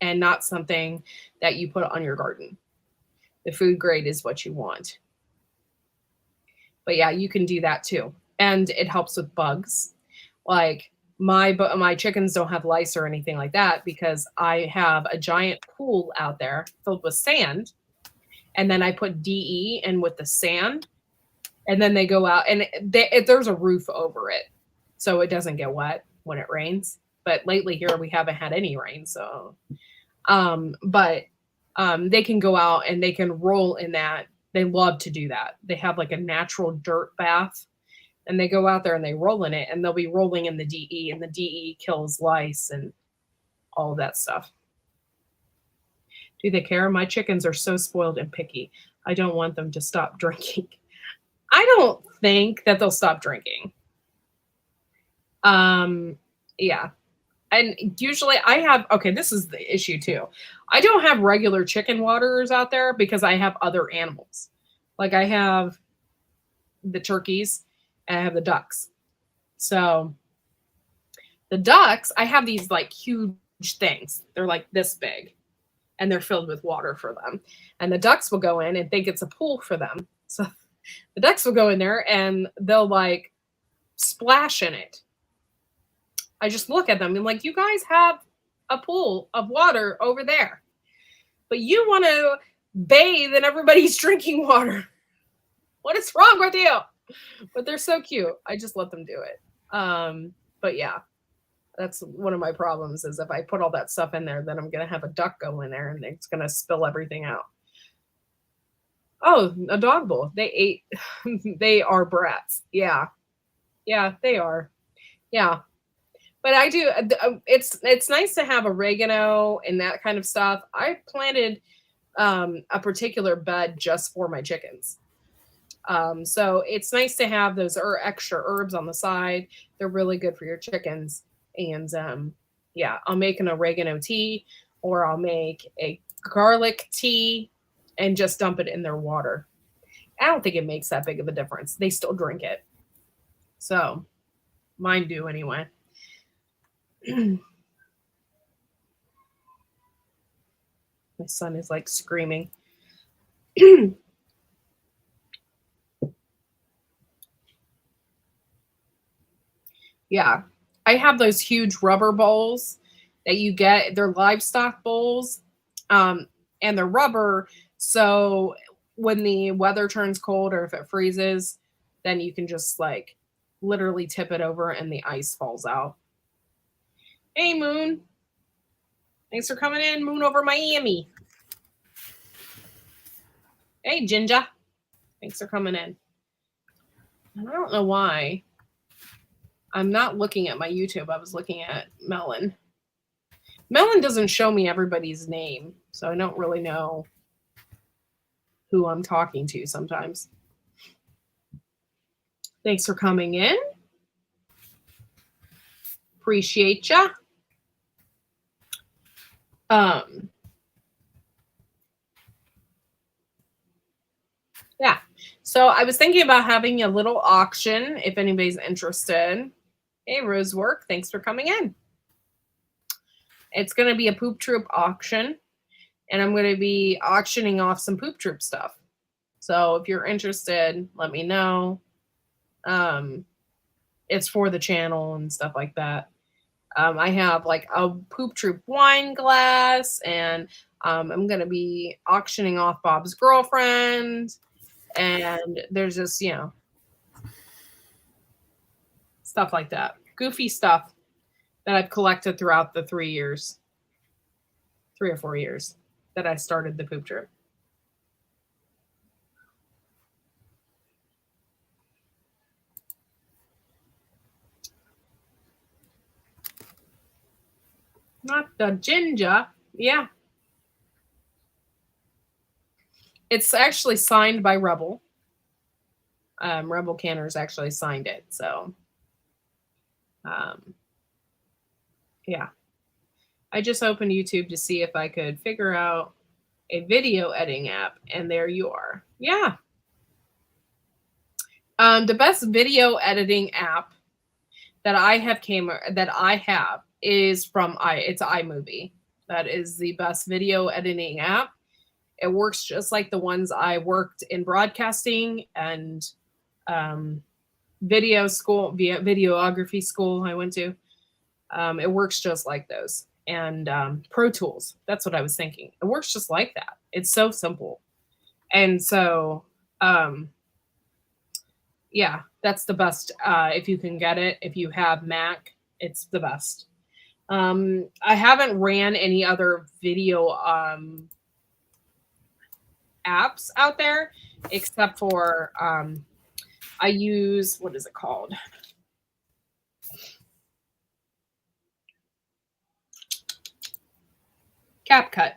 and not something that you put on your garden. The food grade is what you want. But yeah, you can do that too. And it helps with bugs. Like my chickens don't have lice or anything like that because I have a giant pool out there filled with sand. And then I put DE in with the sand. And then they go out and there's a roof over it. So it doesn't get wet when it rains. But lately here we haven't had any rain. So, they can go out and they can roll in that. They love to do that. They have like a natural dirt bath. And they go out there and they roll in it, and they'll be rolling in the DE, and the DE kills lice and all of that stuff. Do they care? My chickens are so spoiled and picky. I don't want them to stop drinking. I don't think that they'll stop drinking. Yeah. And usually this is the issue too. I don't have regular chicken waterers out there because I have other animals. Like I have the turkeys, and I have the ducks. So the ducks, I have these like huge things. They're like this big and they're filled with water for them. And the ducks will go in and think it's a pool for them. So the ducks will go in there and they'll like splash in it. I just look at them and like, you guys have a pool of water over there, but you want to bathe in everybody's drinking water. What is wrong with you? But they're so cute. I just let them do it. But yeah, that's one of my problems is if I put all that stuff in there, then I'm going to have a duck go in there and it's going to spill everything out. Oh, a dog bowl. They ate. They are brats. Yeah. Yeah, they are. Yeah. But I do. It's nice to have oregano and that kind of stuff. I planted a particular bed just for my chickens. So it's nice to have those extra herbs on the side. They're really good for your chickens. And I'll make an oregano tea, or I'll make a garlic tea and just dump it in their water. I don't think it makes that big of a difference. They still drink it. So mine do anyway. My son is like screaming. Yeah, I have those huge rubber bowls that you get. They're livestock bowls, and they're rubber. So when the weather turns cold or if it freezes, then you can just like literally tip it over and the ice falls out. Hey, Moon. Thanks for coming in, Moon over Miami. Hey, Ginger. Thanks for coming in. I don't know why. I'm not looking at my YouTube. I was looking at Melon. Melon doesn't show me everybody's name, so I don't really know who I'm talking to sometimes. Thanks for coming in. Appreciate ya. Yeah. So I was thinking about having a little auction if anybody's interested. Hey, Rosework, thanks for coming in. It's going to be a Poop Troop auction, and I'm going to be auctioning off some Poop Troop stuff. So if you're interested, let me know. It's for the channel and stuff like that. I have like a Poop Troop wine glass, and I'm going to be auctioning off Bob's girlfriend. And there's just, you know, stuff like that. Goofy stuff that I've collected throughout the 3 or 4 years that I started the Poop Troop. Not the ginger. Yeah. It's actually signed by Rebel. Rebel Canners actually signed it. So, yeah. I just opened YouTube to see if I could figure out a video editing app. And there you are. Yeah. The best video editing app that I have is from it's iMovie. That is the best video editing app. It works just like the ones I worked in broadcasting and videography school I went to. It works just like those. And Pro Tools, that's what I was thinking. It works just like that. It's so simple. And so, yeah, that's the best. If you can get it, if you have Mac, it's the best. I haven't ran any other video apps out there except for I use, what is it called? CapCut.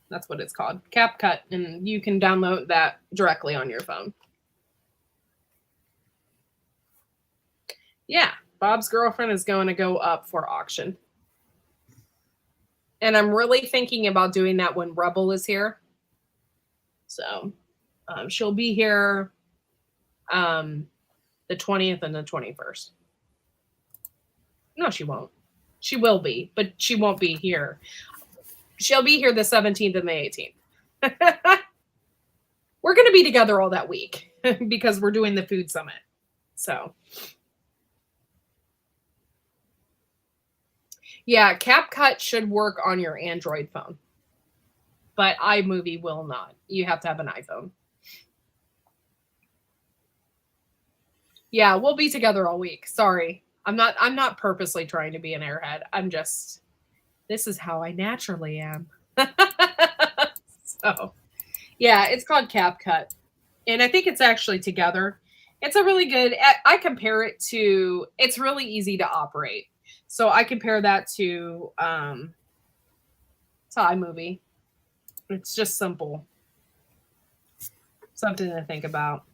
That's what it's called. CapCut. And you can download that directly on your phone. Yeah. Bob's girlfriend is going to go up for auction. And I'm really thinking about doing that when Rebel is here. So she'll be here the 20th and the 21st. No, she won't. She will be, but she won't be here. She'll be here the 17th and the 18th. We're going to be together all that week because we're doing the food summit. So, yeah, CapCut should work on your Android phone, but iMovie will not. You have to have an iPhone. Yeah, we'll be together all week. Sorry. I'm not purposely trying to be an airhead. This is how I naturally am. So, yeah, it's called CapCut. And I think it's actually together. It's a really good, I compare it to, it's really easy to operate. So I compare that to iMovie. It's just simple. Something to think about.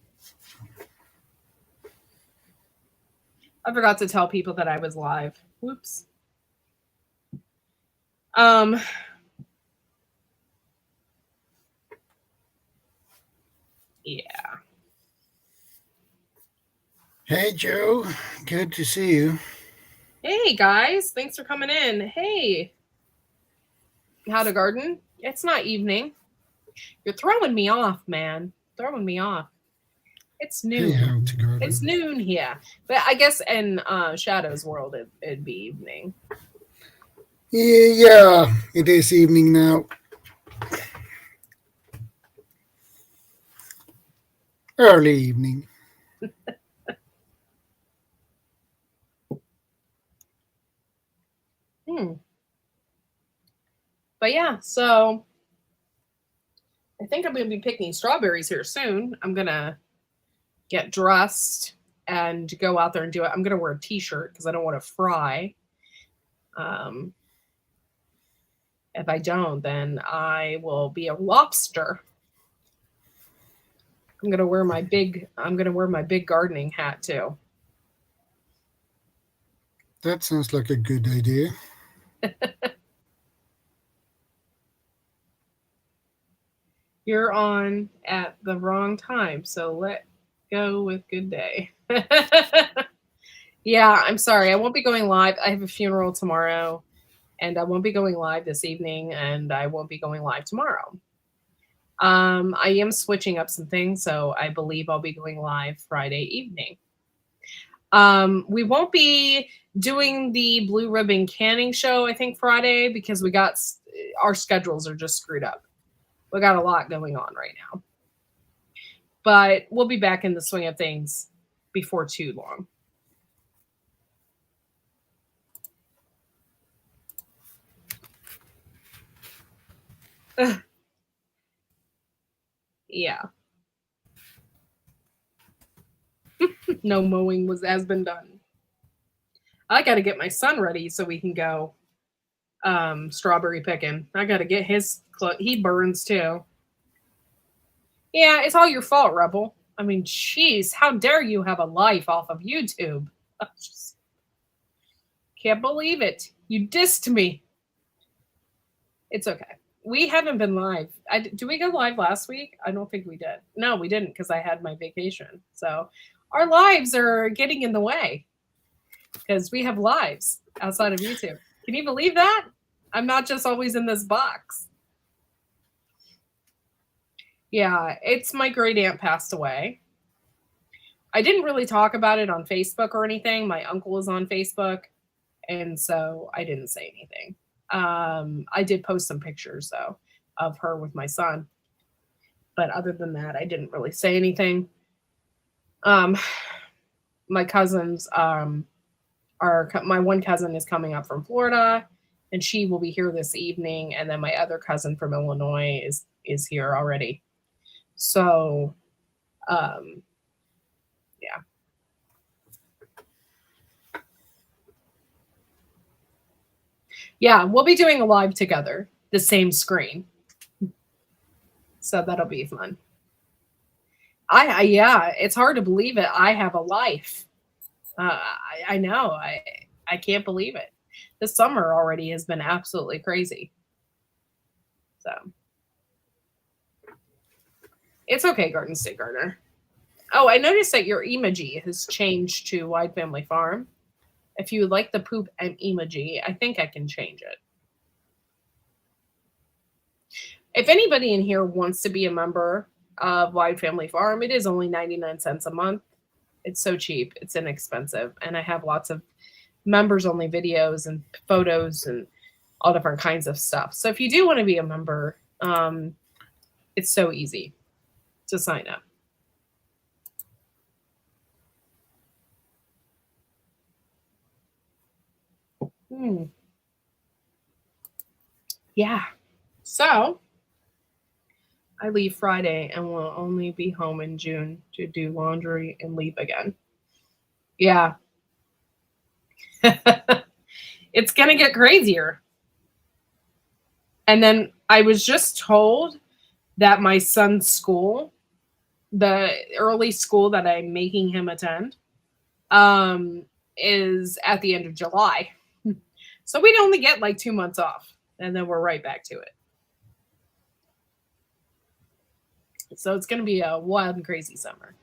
I forgot to tell people that I was live. Whoops. Yeah. Hey, Joe. Good to see you. Hey, guys. Thanks for coming in. Hey. How to garden? It's not evening. You're throwing me off, man. Throwing me off. It's noon. Hey, how to garden. It's noon here. But I guess in Shadow's world, it'd be evening. Yeah, it is evening now. Early evening. But yeah, so I think I'm going to be picking strawberries here soon. I'm going to get dressed and go out there and do it. I'm going to wear a t-shirt because I don't want to fry. If I don't, then I will be a lobster. I'm gonna wear my big gardening hat too. That sounds like a good idea. You're on at the wrong time, so let go with good day. Yeah, I'm sorry. I won't be going live. I have a funeral tomorrow, and I won't be going live this evening, and I won't be going live tomorrow. I am switching up some things, so I believe I'll be going live Friday evening. We won't be doing the Blue Ribbon Canning show, I think, Friday, because our schedules are just screwed up. We got a lot going on right now. But we'll be back in the swing of things before too long. Ugh. Yeah. No mowing has been done. I got to get my son ready so we can go strawberry picking. I got to get his he burns too. Yeah, it's all your fault, Rebel. I mean, jeez, how dare you have a life off of YouTube? I just can't believe it. You dissed me. It's okay. We haven't been live. Did we go live last week? I don't think we did. No, we didn't because I had my vacation. So our lives are getting in the way because we have lives outside of YouTube. Can you believe that? I'm not just always in this box. Yeah, it's my great aunt passed away. I didn't really talk about it on Facebook or anything. My uncle is on Facebook, and so I didn't say anything. I did post some pictures though of her with my son, but other than that, I didn't really say anything. My cousins my one cousin is coming up from Florida, and she will be here this evening, and then my other cousin from Illinois is here already. So, yeah. Yeah, we'll be doing a live together, the same screen. So that'll be fun. Yeah, it's hard to believe it. I have a life. I know. I can't believe it. This summer already has been absolutely crazy. So it's okay, Garden State Gardener. Oh, I noticed that your emoji has changed to Wide Family Farm. If you would like the poop emoji, I think I can change it. If anybody in here wants to be a member of Wide Family Farm, it is only 99 cents a month. It's so cheap. It's inexpensive. And I have lots of members-only videos and photos and all different kinds of stuff. So if you do want to be a member, it's so easy to sign up. Yeah. So I leave Friday and will only be home in June to do laundry and leave again. Yeah. It's going to get crazier. And then I was just told that my son's school, the early school that I'm making him attend, is at the end of July. So we'd only get like 2 months off, and then we're right back to it. So it's going to be a wild and crazy summer.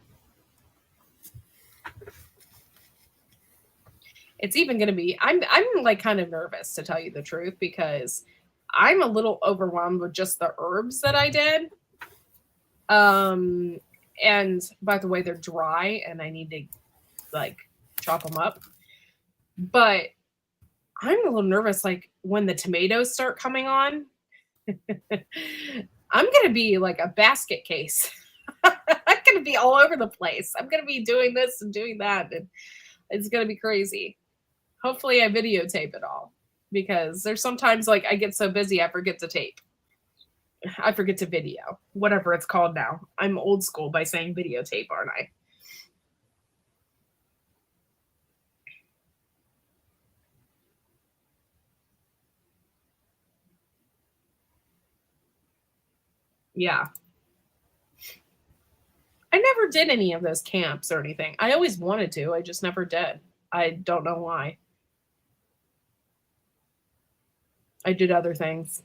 It's even going to be, I'm like kind of nervous to tell you the truth, because I'm a little overwhelmed with just the herbs that I did. And by the way, they're dry and I need to like chop them up. But I'm a little nervous, like when the tomatoes start coming on, I'm going to be like a basket case. I'm going to be all over the place. I'm going to be doing this and doing that. And it's going to be crazy. Hopefully I videotape it all, because there's sometimes like I get so busy I forget to tape. I forget to video, whatever it's called now. I'm old school by saying videotape, aren't I? Yeah. I never did any of those camps or anything. I always wanted to. I just never did. I don't know why. I did other things.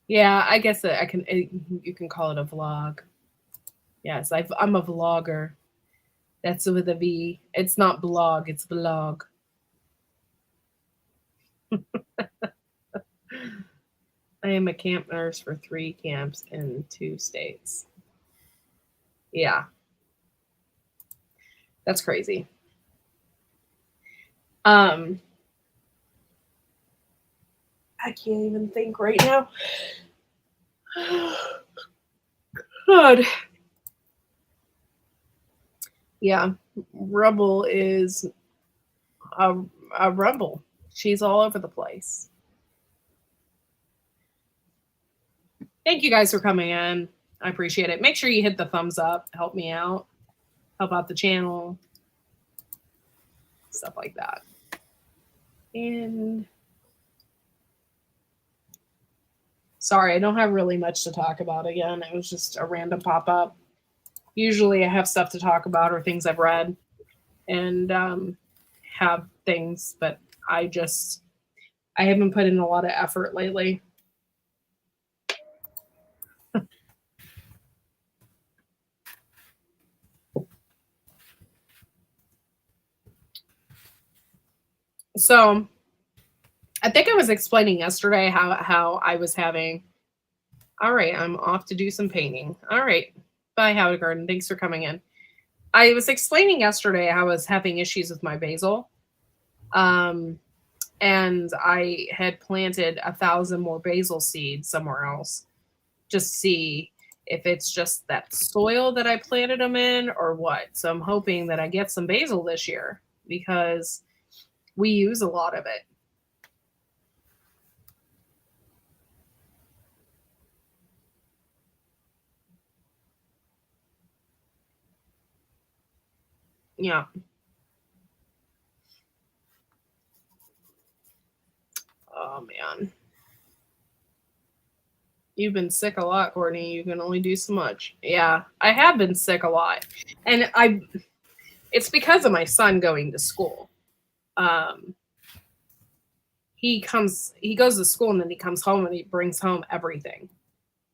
Yeah, I guess I can. You can call it a vlog. Yes, I'm a vlogger. That's with a V. It's not blog. It's vlog. I am a camp nurse for 3 camps in 2 states. Yeah. That's crazy. I can't even think right now. God. Yeah. Rebel is a rebel. She's all over the place. Thank you guys for coming in. I appreciate it. Make sure you hit the thumbs up. Help me out. Help out the channel. Stuff like that. And sorry, I don't have really much to talk about again. It was just a random pop-up. Usually I have stuff to talk about or things I've read and have things, but I haven't put in a lot of effort lately. So I think I was explaining yesterday how I was having, all right, I'm off to do some painting. All right. Bye, Howard Garden. Thanks for coming in. I was explaining yesterday how I was having issues with my basil. And I had planted 1,000 more basil seeds somewhere else. Just see if it's just that soil that I planted them in or what. So I'm hoping that I get some basil this year because we use a lot of it. Yeah. Oh, man. You've been sick a lot, Courtney. You can only do so much. Yeah, I have been sick a lot. And it's because of my son going to school. He goes to school and then he comes home and he brings home everything.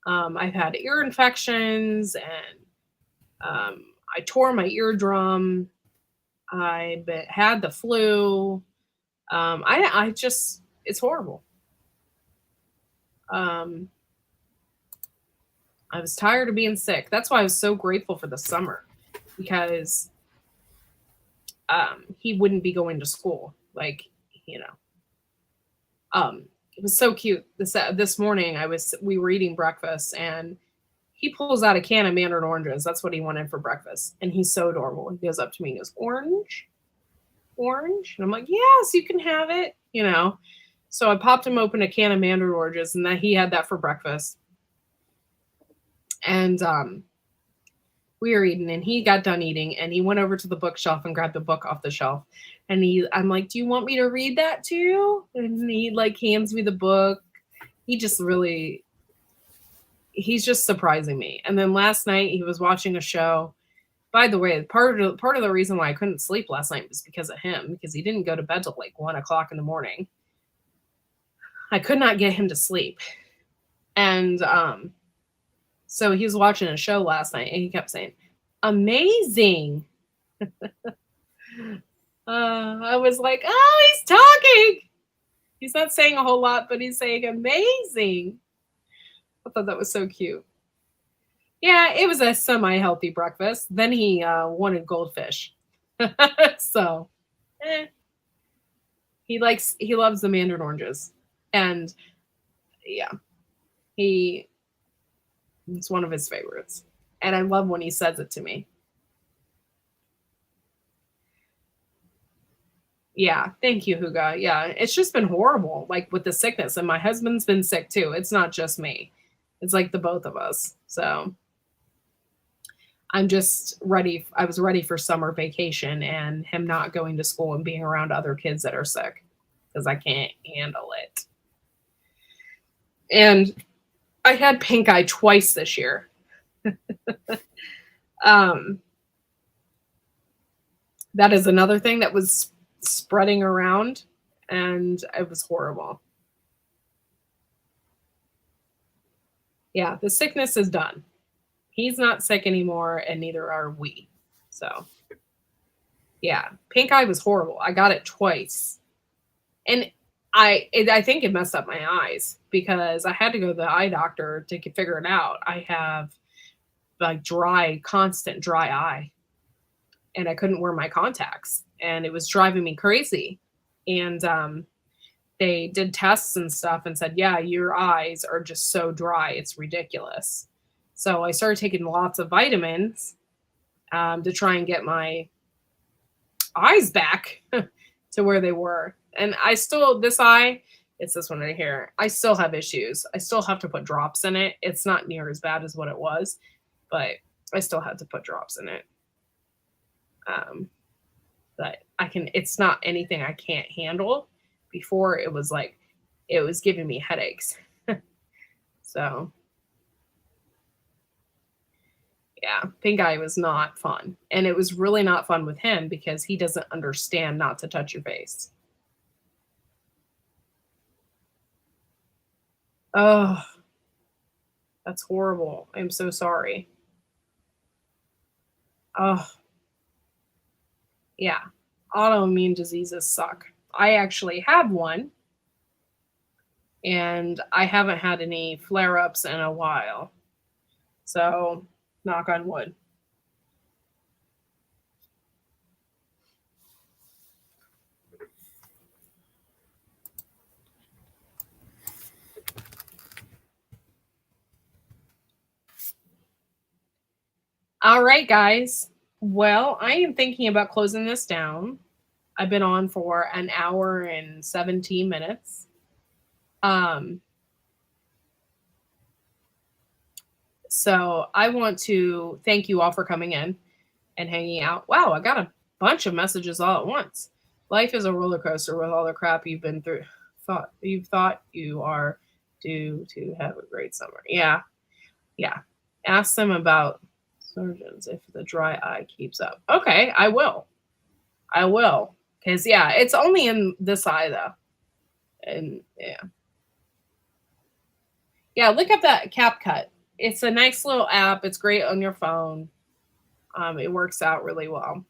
I've had ear infections and I tore my eardrum. I had the flu. It's horrible. I was tired of being sick. That's why I was so grateful for the summer because he wouldn't be going to school. Like, you know, it was so cute. This morning we were eating breakfast and he pulls out a can of mandarin oranges. That's what he wanted for breakfast. And he's so adorable. He goes up to me and goes, orange? And I'm like, yes, you can have it. You know, so I popped him open a can of mandarin oranges and then he had that for breakfast. And we were eating and he got done eating and he went over to the bookshelf and grabbed a book off the shelf. And I'm like, do you want me to read that too? And he like hands me the book. He's just surprising me. And then last night he was watching a show. By the way, part of the reason why I couldn't sleep last night was because of him, because he didn't go to bed till like 1:00 in the morning. I could not get him to sleep. And so he was watching a show last night and he kept saying, amazing. I was like, oh, he's talking. He's not saying a whole lot, but he's saying amazing. I thought that was so cute. Yeah, it was a semi-healthy breakfast. Then he wanted goldfish. So, he loves the mandarin oranges. And yeah, it's one of his favorites. And I love when he says it to me. Yeah, thank you, Huga. Yeah, it's just been horrible, like with the sickness. And my husband's been sick too. It's not just me. It's like the both of us. So I'm just ready. I was ready for summer vacation and him not going to school and being around other kids that are sick because I can't handle it. And I had pink eye twice this year. That is another thing that was spreading around, and it was horrible. Yeah, the sickness is done. He's not sick anymore, and neither are we. So, yeah, pink eye was horrible. I got it twice, and I think it messed up my eyes because I had to go to the eye doctor to figure it out. I have like constant dry eye, and I couldn't wear my contacts, and it was driving me crazy. And they did tests and stuff and said, yeah, your eyes are just so dry. It's ridiculous. So I started taking lots of vitamins to try and get my eyes back to where they were. And I still, this eye, it's this one right here. I still have issues. I still have to put drops in it. It's not near as bad as what it was, but I still had to put drops in it. But it's not anything I can't handle. Before it was like, it was giving me headaches. So yeah, pink eye was not fun. And it was really not fun with him because he doesn't understand not to touch your face. Oh, that's horrible. I'm so sorry. Oh, yeah. Autoimmune diseases suck. I actually have one, and I haven't had any flare-ups in a while. So, knock on wood. All right, guys. Well, I am thinking about closing this down. I've been on for an hour and 17 minutes. So I want to thank you all for coming in and hanging out. Wow, I got a bunch of messages all at once. Life is a roller coaster with all the crap you've been through. You've thought you are due to have a great summer. Yeah. Ask them about surgeons if the dry eye keeps up. Okay, I will. Because, yeah, it's only in this eye, though. And, yeah. Yeah, look up that CapCut. It's a nice little app. It's great on your phone. It works out really well.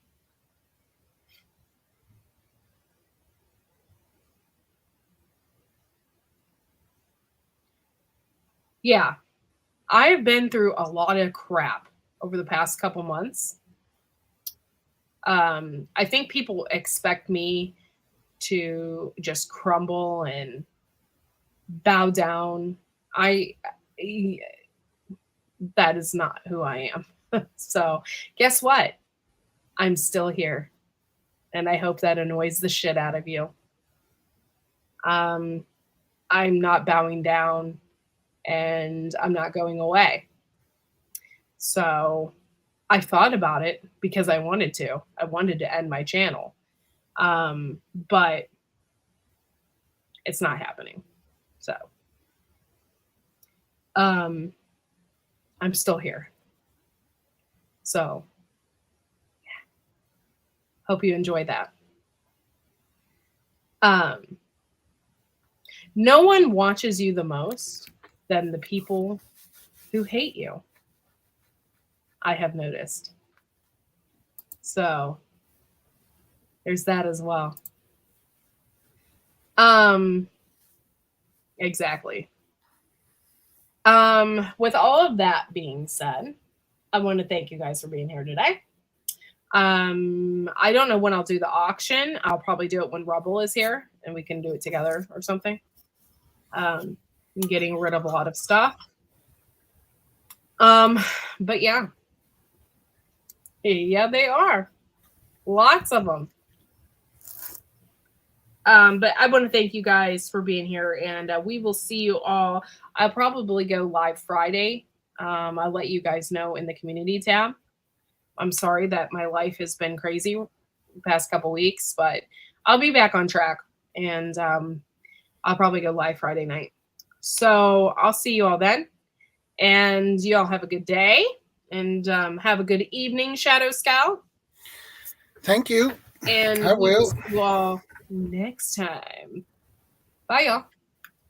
Yeah. I've been through a lot of crap over the past couple months. I think people expect me to just crumble and bow down. That is not who I am. So guess what? I'm still here. And I hope that annoys the shit out of you. I'm not bowing down, and I'm not going away. So I thought about it because I wanted to. I wanted to end my channel. But it's not happening. So I'm still here. So yeah. Hope you enjoyed that. No one watches you the most than the people who hate you. I have noticed. So there's that as well. Exactly. With all of that being said, I want to thank you guys for being here today. I don't know when I'll do the auction. I'll probably do it when Rubble is here and we can do it together or something. I'm getting rid of a lot of stuff. But yeah. Yeah, they are. Lots of them. But I want to thank you guys for being here, and we will see you all. I'll probably go live Friday. I'll let you guys know in the community tab. I'm sorry that my life has been crazy the past couple weeks, but I'll be back on track, and I'll probably go live Friday night. So I'll see you all then. And you all have a good day. And have a good evening, Shadow Scout. Thank you. And I we will will. see you all next time. Bye, y'all.